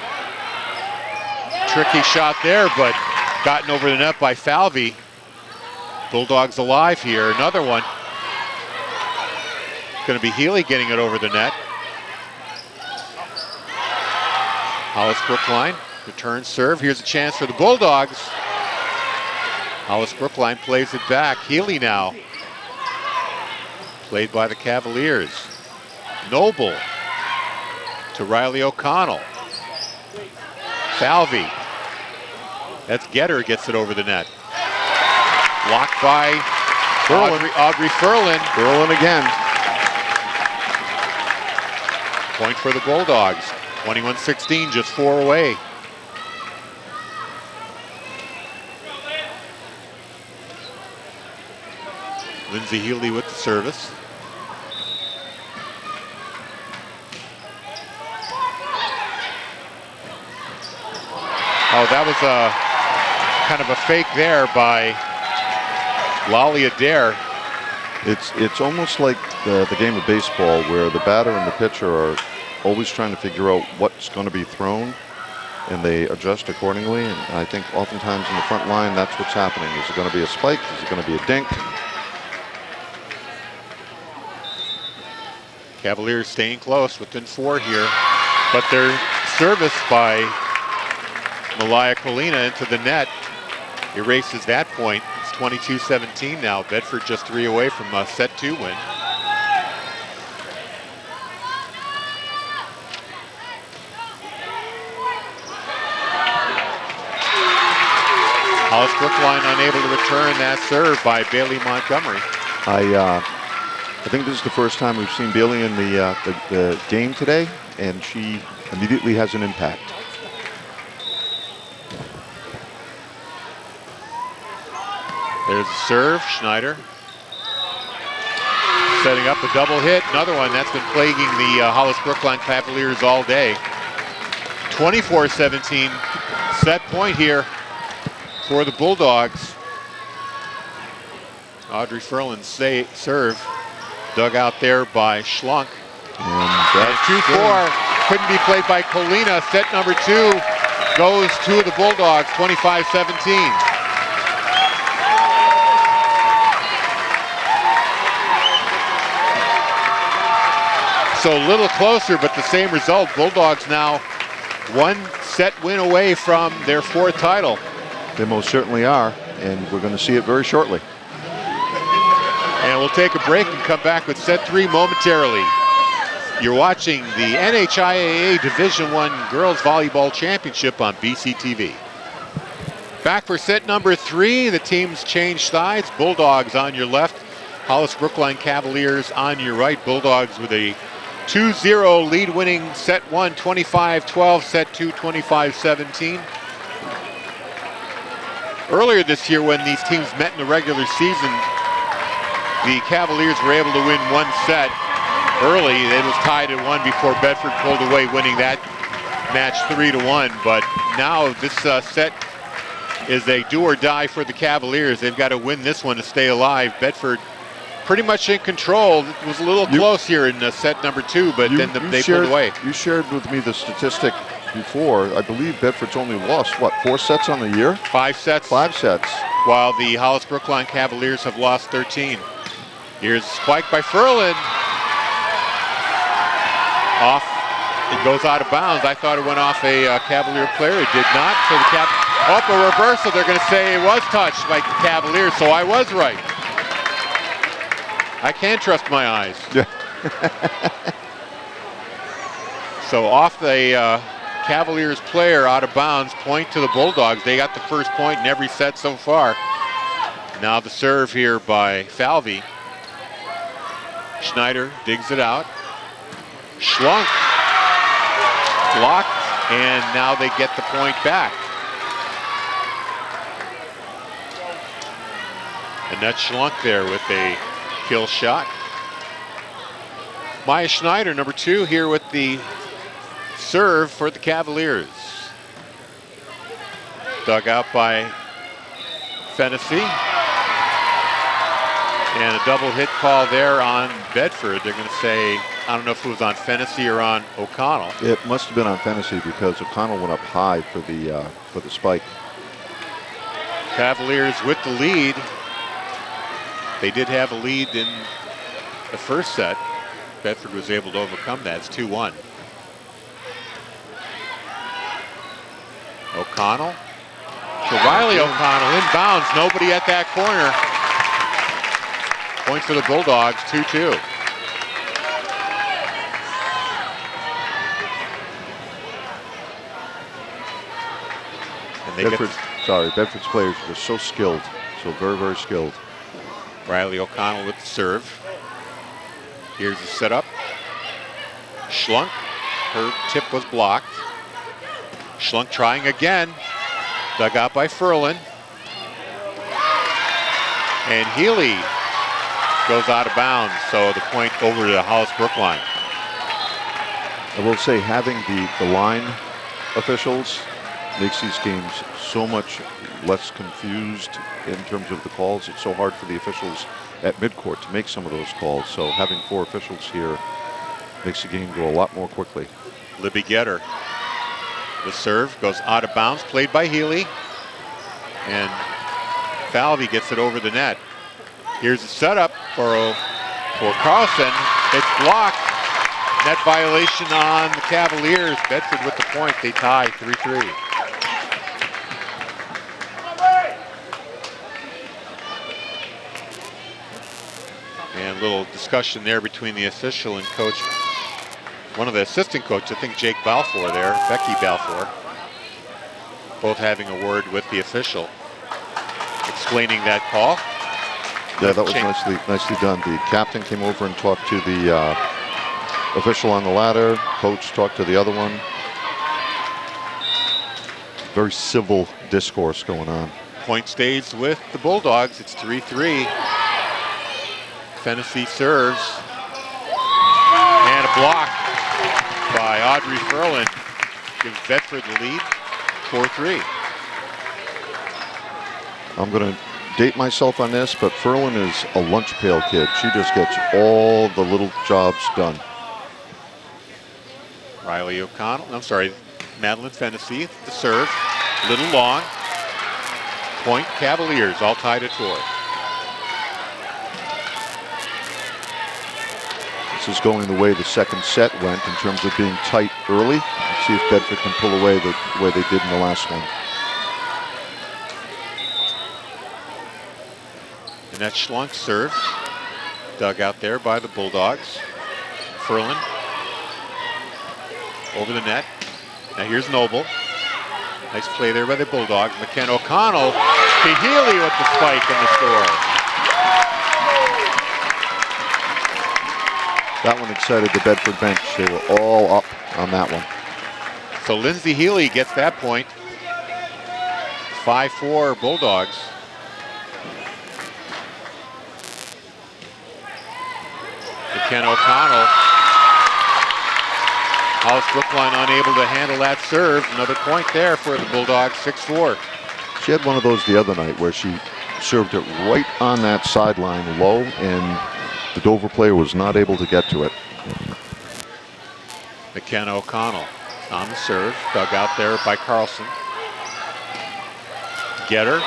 Tricky shot there, but gotten over the net by Falvey. Bulldogs alive here. Another one. Going to be Healy getting it over the net. Hollis-Brookline returns serve. Here's a chance for the Bulldogs. Hollis-Brookline plays it back. Healy now. Played by the Cavaliers. Noble to Riley O'Connell. Falvey. That's Getter gets it over the net. Blocked by Audrey Furlan. Furlan again. Point for the Bulldogs. 21-16, just 4 away. Lindsay Healy with the service. Oh, that was a kind of a fake there by Lolly Adair. It's almost like the game of baseball where the batter and the pitcher are always trying to figure out what's going to be thrown, and they adjust accordingly. And I think oftentimes in the front line, that's what's happening. Is it going to be a spike? Is it going to be a dink? Cavaliers staying close within 4 here, but their service by Malaya Colina into the net erases that point. It's 22-17 now. Bedford just 3 away from a set 2 win. Hollis-Brookline unable to return that serve by Bailey Montgomery. I think this is the first time we've seen Bailey in the game today, and she immediately has an impact. There's a serve, Schneider. Setting up a double hit, another one that's been plaguing the Hollis-Brookline Cavaliers all day. 24-17, set point here for the Bulldogs. Audrey Furlan's serve, dug out there by Schlunk. And 2-4, couldn't be played by Colina. Set number 2 goes to the Bulldogs, 25-17. So a little closer, but the same result. Bulldogs now 1 set win away from their 4th title. They most certainly are, and we're going to see it very shortly. And we'll take a break and come back with set 3 momentarily. You're watching the NHIAA Division I Girls Volleyball Championship on BCTV. Back for set number 3. The teams change sides. Bulldogs on your left, Hollis-Brookline Cavaliers on your right. Bulldogs with a 2-0 lead, winning set 1 25-12, set 2 25-17. Earlier this year, when these teams met in the regular season, the Cavaliers were able to win 1 set early. It was tied at 1 before Bedford pulled away, winning that match 3-1. But now this set is a do or die for the Cavaliers. They've got to win this one to stay alive. Bedford pretty much in control. It was a little close here in set number 2, but then they pulled away. You shared with me the statistic before. I believe Bedford's only lost, what, 4 sets on the year? 5 sets. 5 sets. While the Hollis-Brookline Cavaliers have lost 13. Here's a spike by Furlan. Off. It goes out of bounds. I thought it went off a Cavalier player. It did not. So the a reversal. They're going to say it was touched by the Cavaliers, so I was right. I can't trust my eyes. Yeah. So off the Cavaliers player, out of bounds, point to the Bulldogs. They got the first point in every set so far. Now the serve here by Falvey. Schneider digs it out. Schlunk blocked, and now they get the point back. Annette Schlunk there with a kill shot. Maya Schneider, number 2, here with the serve for the Cavaliers. Dug out by Fennessy. And a double hit call there on Bedford. They're going to say, I don't know if it was on Fennessy or on O'Connell. It must have been on Fennessy because O'Connell went up high for the spike. Cavaliers with the lead. They did have a lead in the first set. Bedford was able to overcome that. It's 2-1. O'Connell. To Riley O'Connell, inbounds, nobody at that corner. Point for the Bulldogs, 2-2. And Bedford's players are so skilled, so very, very skilled. Riley O'Connell with the serve. Here's the setup. Schlunk, her tip was blocked. Schlunk trying again. Dug out by Furlan. And Healy goes out of bounds, so the point over to Hollis-Brookline. I will say having the line officials makes these games so much less confused in terms of the calls. It's so hard for the officials at midcourt to make some of those calls. So having 4 officials here makes the game go a lot more quickly. Libby Getter. The serve goes out of bounds, played by Healy. And Falvey gets it over the net. Here's the setup for Carlson. It's blocked. Net violation on the Cavaliers. Bedford with the point. They tie 3-3. And a little discussion there between the official and coach. One of the assistant coaches, I think Jake Balfour there, Becky Balfour. Both having a word with the official, explaining that call. Yeah, that was nicely done. The captain came over and talked to the official on the ladder. Coach talked to the other one. Very civil discourse going on. Point stays with the Bulldogs. It's 3-3. Fennessy serves. And a block by Audrey Furlan. Gives Bedford the lead, 4-3. I'm going to date myself on this, but Furlan is a lunch pail kid. She just gets all the little jobs done. Riley O'Connell, I'm sorry, Madeline Fennessy, the serve, little long. Point Cavaliers, all tied at 4. This is going the way the second set went in terms of being tight early. Let's see if Bedford can pull away the way they did in the last one. And that Schlunk serve, dug out there by the Bulldogs. Furlan over the net. Now here's Noble. Nice play there by the Bulldogs. McKenna O'Connell to Healy with the spike and the score. That one excited the Bedford bench. They were all up on that one. So Lindsay Healy gets that point. 5-4 Bulldogs. McKenna O'Connell. Hollis-Brookline unable to handle that serve. Another point there for the Bulldogs, 6-4. She had one of those the other night where she served it right on that sideline low, and the Dover player was not able to get to it. McKenna O'Connell on the serve, dug out there by Carlson. Getter.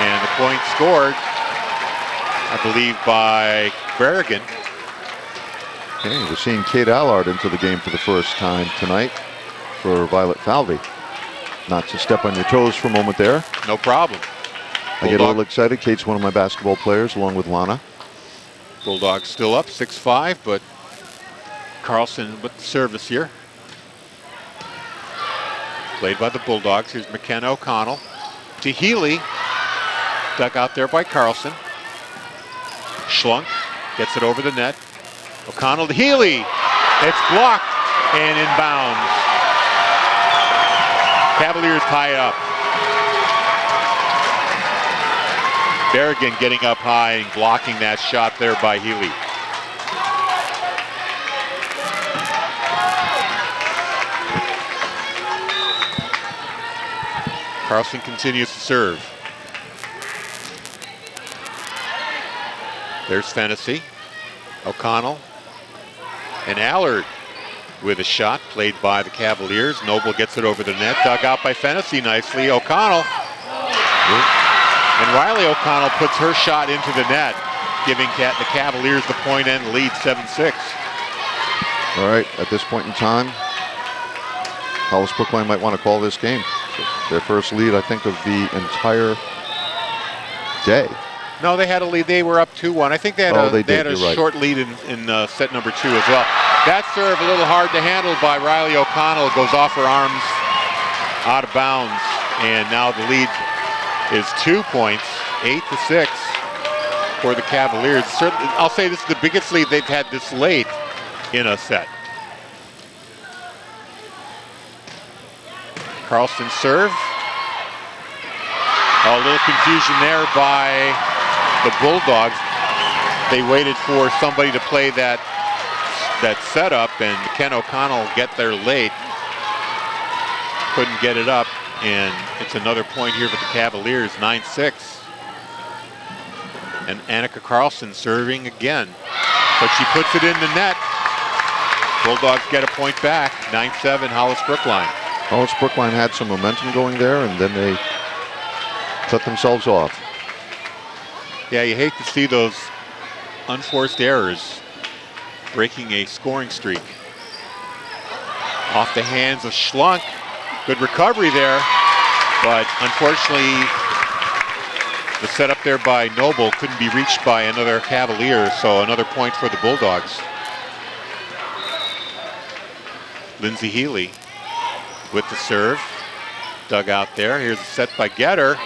And the point scored, I believe, by Berrigan. Okay, we're seeing Kate Allard into the game for the first time tonight for Violet Falvey. Not to step on your toes for a moment there. No problem. I get a little excited. Kate's one of my basketball players, along with Lana. Bulldogs still up 6-5, but Carlson with the service here. Played by the Bulldogs. Here's McKenna O'Connell to Healy. Dug out there by Carlson. Schlunk gets it over the net. O'Connell to Healy. It's blocked and inbounds. Cavaliers tie it up. Berrigan getting up high and blocking that shot there by Healy. Carlson continues to serve. There's Fennessy. O'Connell and Allard with a shot played by the Cavaliers. Noble gets it over the net, dug out by Fennessy nicely. O'Connell. And Riley O'Connell puts her shot into the net, giving the Cavaliers the point and lead 7-6. All right, at this point in time, Hollis-Brookline might want to call this game. Their first lead, I think, of the entire day. No, they had a lead. They were up 2-1. I think they had a short lead in set number 2 as well. That serve a little hard to handle by Riley O'Connell. It goes off her arms, out of bounds, and now the lead is 2 points, 8-6 for the Cavaliers. Certainly, I'll say this is the biggest lead they've had this late in a set. Carlson serve. A little confusion there by the Bulldogs. They waited for somebody to play that setup, and Ken O'Connell get there late. Couldn't get it up, and it's another point here for the Cavaliers, 9-6. And Annika Carlson serving again, but she puts it in the net. Bulldogs get a point back, 9-7 Hollis-Brookline. Hollis-Brookline had some momentum going there, and then they cut themselves off. Yeah, you hate to see those unforced errors breaking a scoring streak. Off the hands of Schlunk. Good recovery there, but unfortunately the setup there by Noble couldn't be reached by another Cavalier, so another point for the Bulldogs. Lindsay Healy with the serve. Dug out there. Here's a set by Getter.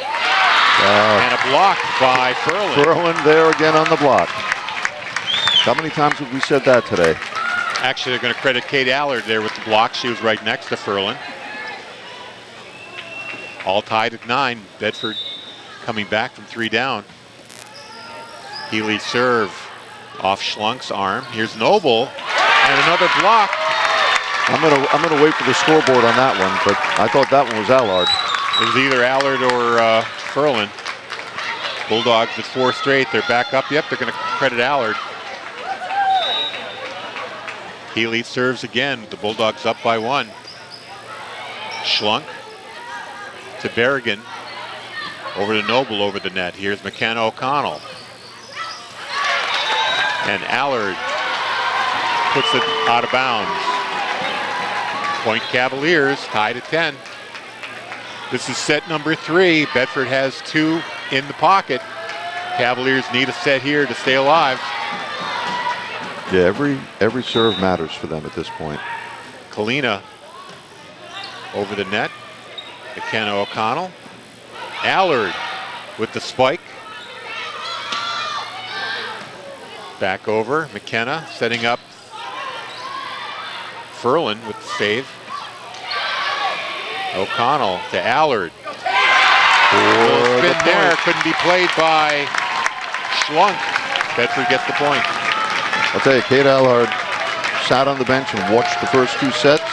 And a block by Furlan. Furlan there again on the block. How many times have we said that today? Actually, they're going to credit Kate Allard there with the block. She was right next to Furlan. All tied at 9. Bedford coming back from 3 down. Healy serve off Schlunk's arm. Here's Noble and another block. I'm gonna wait for the scoreboard on that one, but I thought that one was Allard. It was either Allard or Furlan. Bulldogs at 4 straight. They're back up. Yep, they're going to credit Allard. Healy serves again. The Bulldogs up by 1. Schlunk to Berrigan. Over to Noble over the net. Here's McKenna O'Connell. And Allard puts it out of bounds. Point Cavaliers, tied at 10. This is set number 3. Bedford has 2 in the pocket. Cavaliers need a set here to stay alive. Yeah, every serve matters for them at this point. Kalina over the net. McKenna O'Connell. Allard with the spike. Back over. McKenna setting up Furlan with the save. O'Connell to Allard. Little spin there, couldn't be played by Schlunk. Bedford gets the point. I'll tell you, Kate Allard sat on the bench and watched the first 2 sets,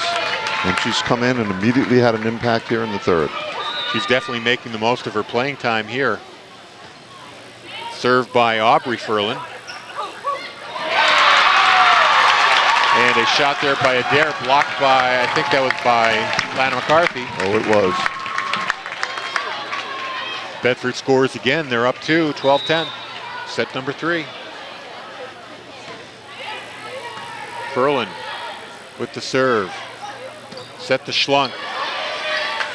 and she's come in and immediately had an impact here in the third. She's definitely making the most of her playing time here. Served by Aubrey Furlan. And a shot there by Adair, blocked by, I think that was by Lana McCarthy. Oh, it was. Bedford scores again. They're up 2, 12-10. Set number 3. Furlan with the serve. Set to Schlunk.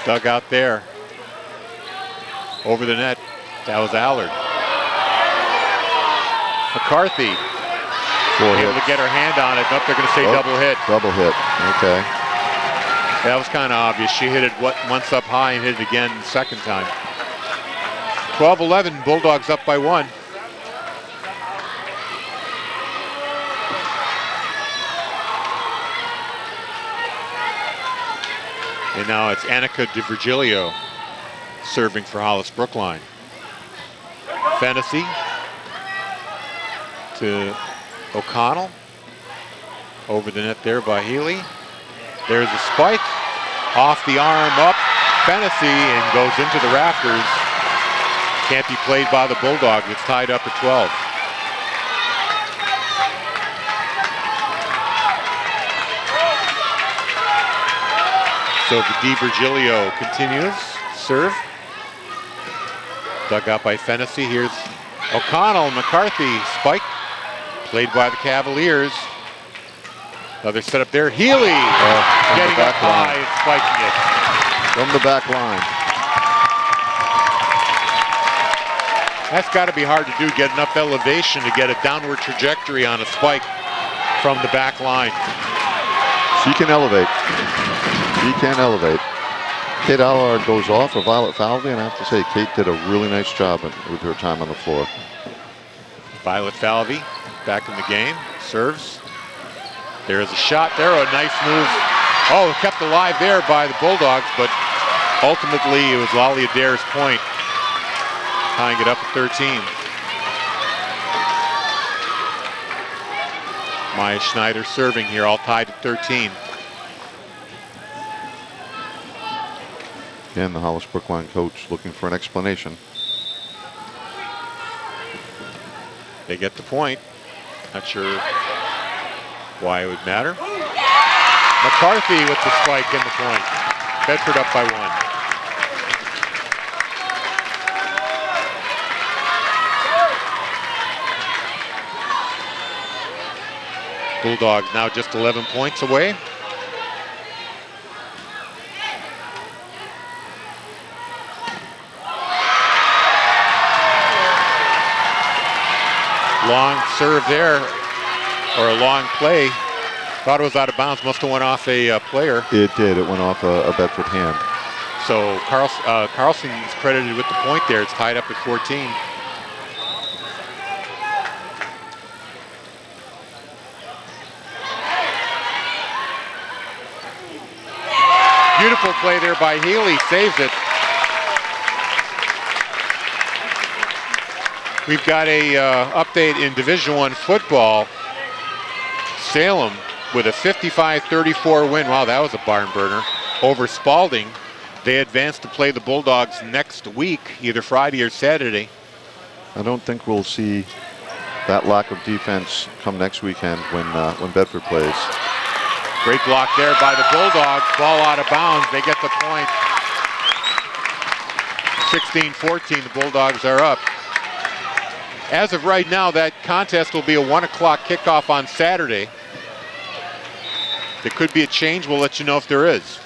Dug out there. Over the net. That was Allard. McCarthy. Able to get her hand on it. Nope, they're going to say double hit. Double hit. Okay. That was kind of obvious. She hit it once up high and hit it again the second time. 12-11, Bulldogs up by 1. And now it's Annika DiVirgilio serving for Hollis-Brookline. Fennessy to O'Connell. Over the net there by Healy. There's a spike. Off the arm up. Fennessy and goes into the rafters. Can't be played by the Bulldogs. It's tied up at 12. So DiVirgilio continues. Serve. Dug out by Fennessy. Here's O'Connell. McCarthy. Spike. Played by the Cavaliers. Another setup there. Healy getting up high and spiking it. From the back line. That's got to be hard to do, get enough elevation to get a downward trajectory on a spike from the back line. She can elevate. She can elevate. Kate Allard goes off for Violet Falvey, and I have to say, Kate did a really nice job with her time on the floor. Violet Falvey back in the game, serves. There's a shot there, a nice move. Oh, kept alive there by the Bulldogs, but ultimately it was Lolly Adair's point, tying it up at 13. Maya Schneider serving here, all tied at 13. Again, the Hollis-Brookline coach looking for an explanation. They get the point. Not sure why it would matter. McCarthy with the spike in the point. Bedford up by 1. Bulldogs now just 11 points away. Long serve there, or a long play. Thought it was out of bounds, must have went off a player. It did, it went off a Bedford hand. So Carlson is credited with the point there. It's tied up at 14. Beautiful play there by Healy, saves it. We've got a update in Division I football. Salem with a 55-34 win. Wow, that was a barn burner over Spalding. They advance to play the Bulldogs next week, either Friday or Saturday. I don't think we'll see that lack of defense come next weekend when Bedford plays. Great block there by the Bulldogs. Ball out of bounds. They get the point. 16-14, the Bulldogs are up. As of right now, that contest will be a 1 o'clock kickoff on Saturday. There could be a change. We'll let you know if there is.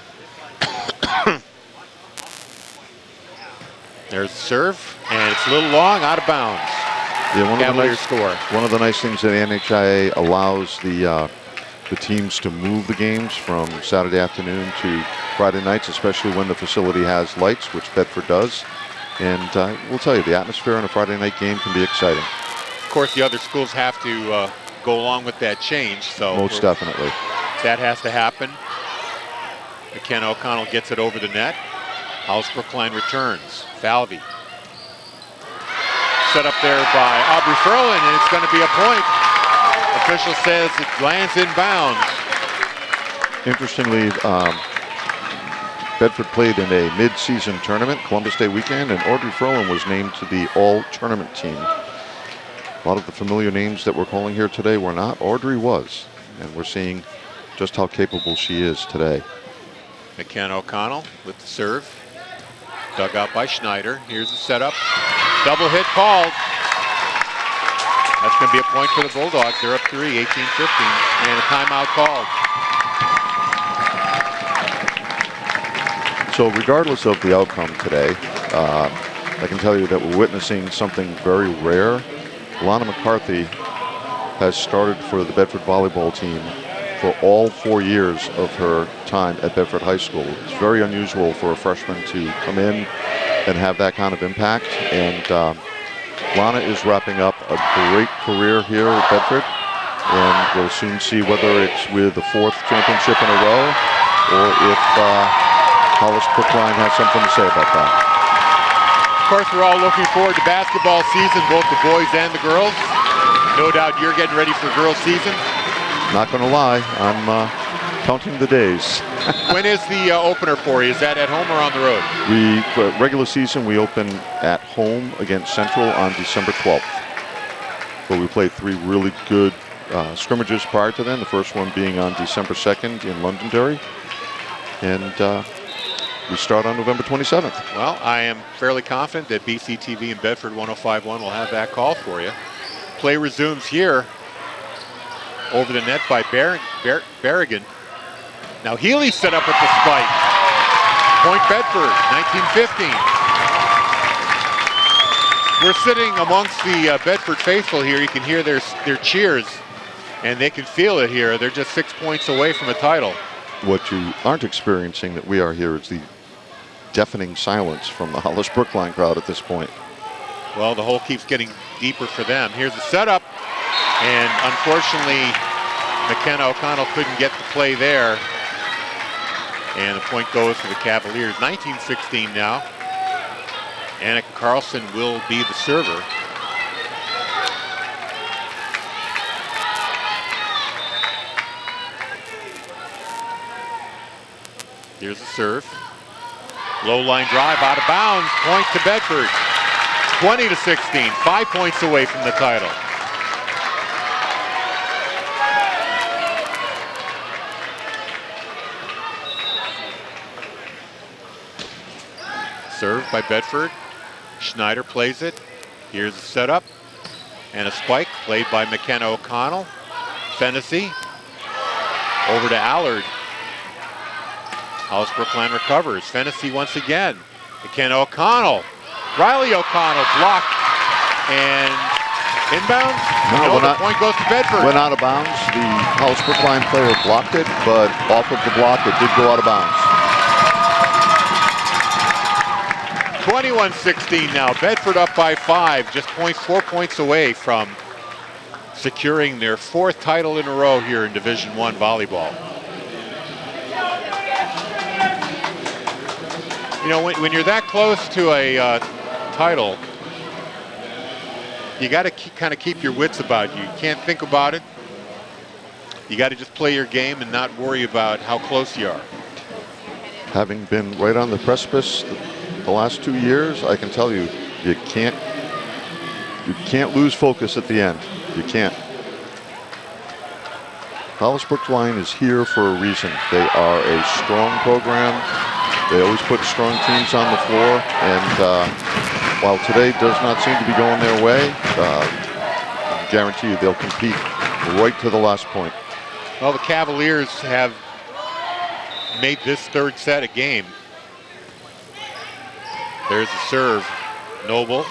There's the serve, and it's a little long, out of bounds. Yeah, Cavaliers score. One of the nice things that NHIAA allows the teams to move the games from Saturday afternoon to Friday nights, especially when the facility has lights, which Bedford does. And we'll tell you, the atmosphere on a Friday night game can be exciting. Of course, the other schools have to go along with that change. So most definitely. That has to happen. McKenna O'Connell gets it over the net. Hollis-Brookline returns. Falvey. Set up there by Aubrey Ferlin, and it's going to be a point. Official says it lands in bounds. Interestingly, Bedford played in a mid-season tournament, Columbus Day weekend, and Audrey Ferlin was named to the all-tournament team. A lot of the familiar names that we're calling here today were not. Audrey was, and we're seeing just how capable she is today. McKenna O'Connell with the serve. Dug out by Schneider. Here's the setup. Double hit called. That's going to be a point for the Bulldogs. They're up 3, 18-15, and a timeout called. So regardless of the outcome today, I can tell you that we're witnessing something very rare. Lana McCarthy has started for the Bedford volleyball team for all 4 years of her time at Bedford High School. It's very unusual for a freshman to come in and have that kind of impact. And Lana is wrapping up a great career here at Bedford. And we'll soon see whether it's with the 4th championship in a row or if Hollis-Brookline has something to say about that. Of course, we're all looking forward to basketball season, both the boys and the girls. No doubt you're getting ready for girls season. Not going to lie, I'm counting the days. When is the opener for you? Is that at home or on the road? Regular season, we open at home against Central on December 12th. But we played 3 really good scrimmages prior to then, the first one being on December 2nd in Londonderry. And we start on November 27th. Well, I am fairly confident that BCTV and Bedford 105.1 will have that call for you. Play resumes here. Over the net by Berrigan. Now Healy set up with the spike. Point Bedford, 19-15. We're sitting amongst the Bedford faithful here. You can hear their cheers, and they can feel it here. They're just 6 points away from a title. What you aren't experiencing that we are here is the deafening silence from the Hollis-Brookline crowd at this point. Well, the hole keeps getting deeper for them. Here's the setup. And unfortunately, McKenna O'Connell couldn't get the play there. And the point goes to the Cavaliers. 19-16 now. Anna Carlson will be the server. Here's the serve. Low line drive out of bounds. Point to Bedford. 20-16. 5 points away from the title. Serve by Bedford. Schneider plays it. Here's the setup. And a spike played by McKenna O'Connell. Fennessy. Over to Allard. Hollis-Brookline recovers. Fennessy once again. McKenna O'Connell. Riley O'Connell blocked. And inbounds? No, the point goes to Bedford. Went out of bounds. The Hollis-Brookline player blocked it, but off of the block, it did go out of bounds. 21-16 now. Bedford up by 5, just 4 points away from securing their 4th title in a row here in Division I volleyball. You know, when you're that close to a title, you got to kind of keep your wits about you. You can't think about it. You got to just play your game and not worry about how close you are. Having been right on the precipice the last 2 years, I can tell you, you can't lose focus at the end. You can't. Hollis-Brookline is here for a reason. They are a strong program. They always put strong teams on the floor, and while today does not seem to be going their way, I guarantee you they'll compete right to the last point. Well, the Cavaliers have made this third set a game. There's the serve. Noble.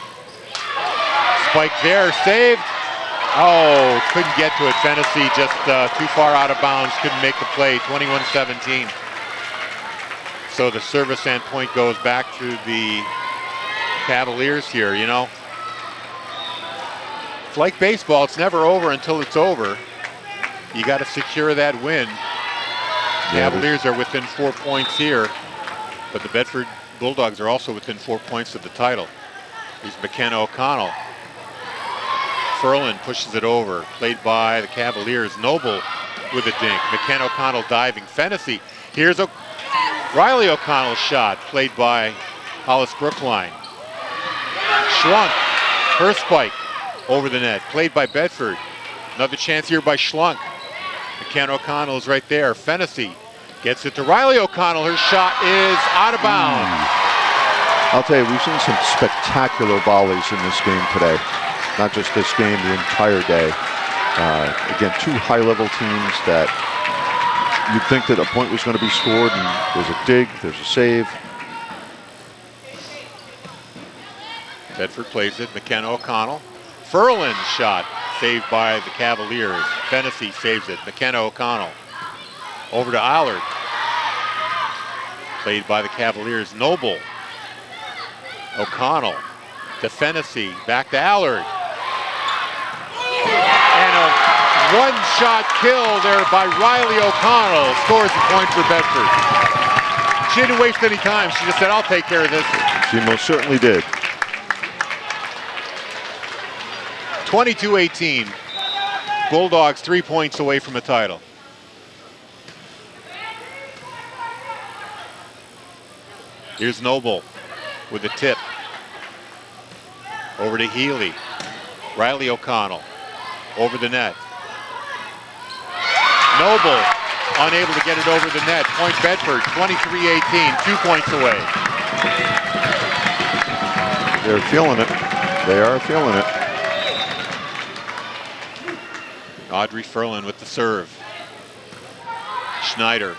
Spike there, saved. Oh, couldn't get to it. Fennessy just too far out of bounds, couldn't make the play. 21-17. So the service and point goes back to the Cavaliers here, you know. It's like baseball, it's never over until it's over. You got to secure that win. Cavaliers are within 4 points here, but the Bedford Bulldogs are also within 4 points of the title. Here's McKenna O'Connell. Ferland pushes it over, played by the Cavaliers. Noble with a dink. McKenna O'Connell diving. Fennessy. Here's Riley O'Connell's shot, played by Hollis-Brookline. Schlunk, her spike over the net, played by Bedford. Another chance here by Schlunk. McKenna O'Connell is right there. Fennessy gets it to Riley O'Connell. Her shot is out of bounds. I'll tell you, we've seen some spectacular volleys in this game today. Not just this game, the entire day. Again, two high-level teams that you'd think that a point was going to be scored, and there's a dig, there's a save. Bedford plays it. McKenna O'Connell. Ferland's shot saved by the Cavaliers. Fennessy saves it. McKenna O'Connell over to Allard. Played by the Cavaliers. Noble. O'Connell to Fennessy. Back to Allard. And a one-shot kill there by Riley O'Connell. Scores the point for Bedford. She didn't waste any time. She just said, I'll take care of this. She most certainly did. 22-18. Bulldogs 3 points away from a title. Here's Noble with a tip. Over to Healy. Riley O'Connell over the net. Noble unable to get it over the net. Point Bedford, 23-18, 2 points away. They're feeling it. They are feeling it. Audrey Ferland with the serve. Schneider.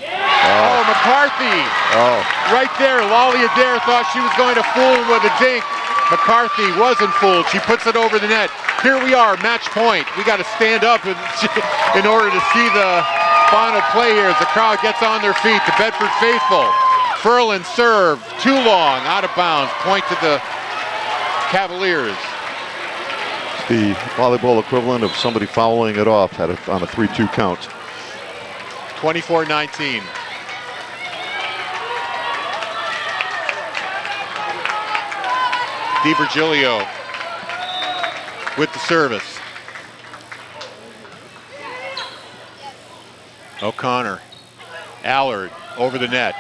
Oh, McCarthy. Oh. Right there, Lolly Adair thought she was going to fool him with a dink. McCarthy wasn't fooled. She puts it over the net. Here we are, match point. We got to stand up in order to see the final play here as the crowd gets on their feet. The Bedford faithful. Ferland serve, too long, out of bounds. Point to the Cavaliers. The volleyball equivalent of somebody fouling it off on a 3-2 count. 24-19. DiVirgilio with the service. O'Connor. Allard over the net.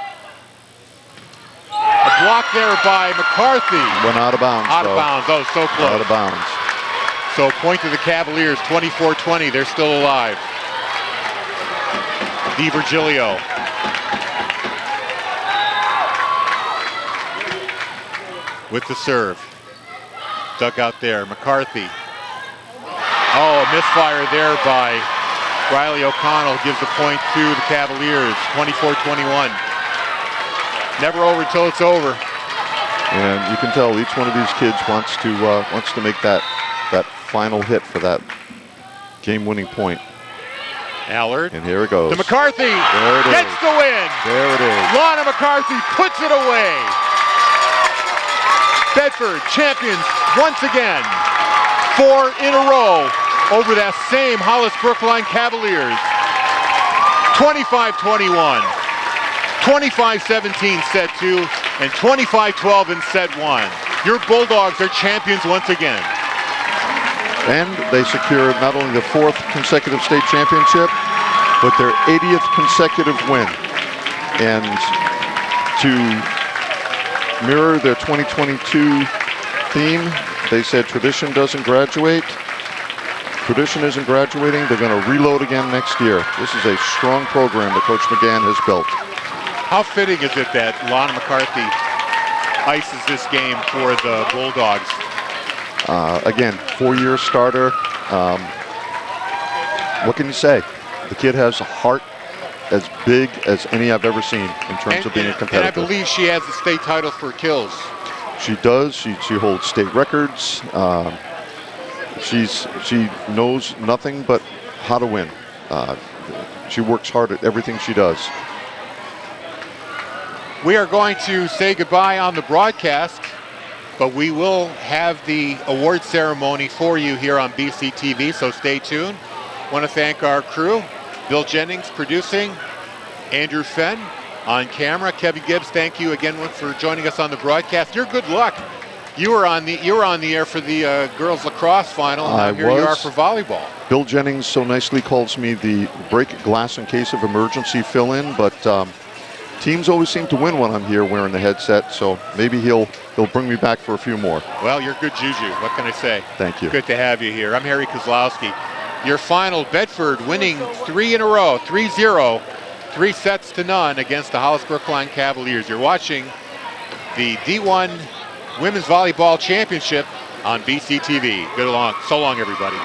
A block there by McCarthy. Went out of bounds. Out of bounds. Oh, so close. Out of bounds. So point to the Cavaliers, 24-20. They're still alive. DiVirgilio. With the serve. Dug out there. McCarthy. Oh, a misfire there by Riley O'Connell. Gives the point to the Cavaliers, 24-21. Never over until it's over. And you can tell each one of these kids wants to make that final hit for that game-winning point. Allard. And here it goes. To McCarthy. There it Gets is. the win. There it is. Lana McCarthy puts it away. Bedford champions once again. 4 in a row over that same Hollis-Brookline Cavaliers. 25-21. 25-17 set 2 and 25-12 in set 1. Your Bulldogs are champions once again. And they secured not only the 4th consecutive state championship, but their 80th consecutive win. And to mirror their 2022 theme, they said tradition doesn't graduate. Tradition isn't graduating. They're going to reload again next year. This is a strong program that Coach McGann has built. How fitting is it that Lana McCarthy ices this game for the Bulldogs? Again, 4-year starter. What can you say? The kid has a heart as big as any I've ever seen in terms of being a competitor. And I believe she has the state title for kills. She does. She holds state records. She knows nothing but how to win. She works hard at everything she does. We are going to say goodbye on the broadcast, but we will have the award ceremony for you here on BCTV, so stay tuned. Want to thank our crew, Bill Jennings producing, Andrew Fenn on camera, Kevin Gibbs, thank you again for joining us on the broadcast. Your good luck. You were on the air for the girls lacrosse final, and now here you are for volleyball. Bill Jennings so nicely calls me the break glass in case of emergency fill-in, but teams always seem to win when I'm here wearing the headset, so maybe he'll bring me back for a few more. Well, you're good juju. What can I say? Thank you. Good to have you here. I'm Harry Kozlowski. Your final, Bedford winning 3 in a row, 3-0, 3-0 against the Hollis-Brookline Cavaliers. You're watching the D1 Women's Volleyball Championship on BCTV. So long, everybody.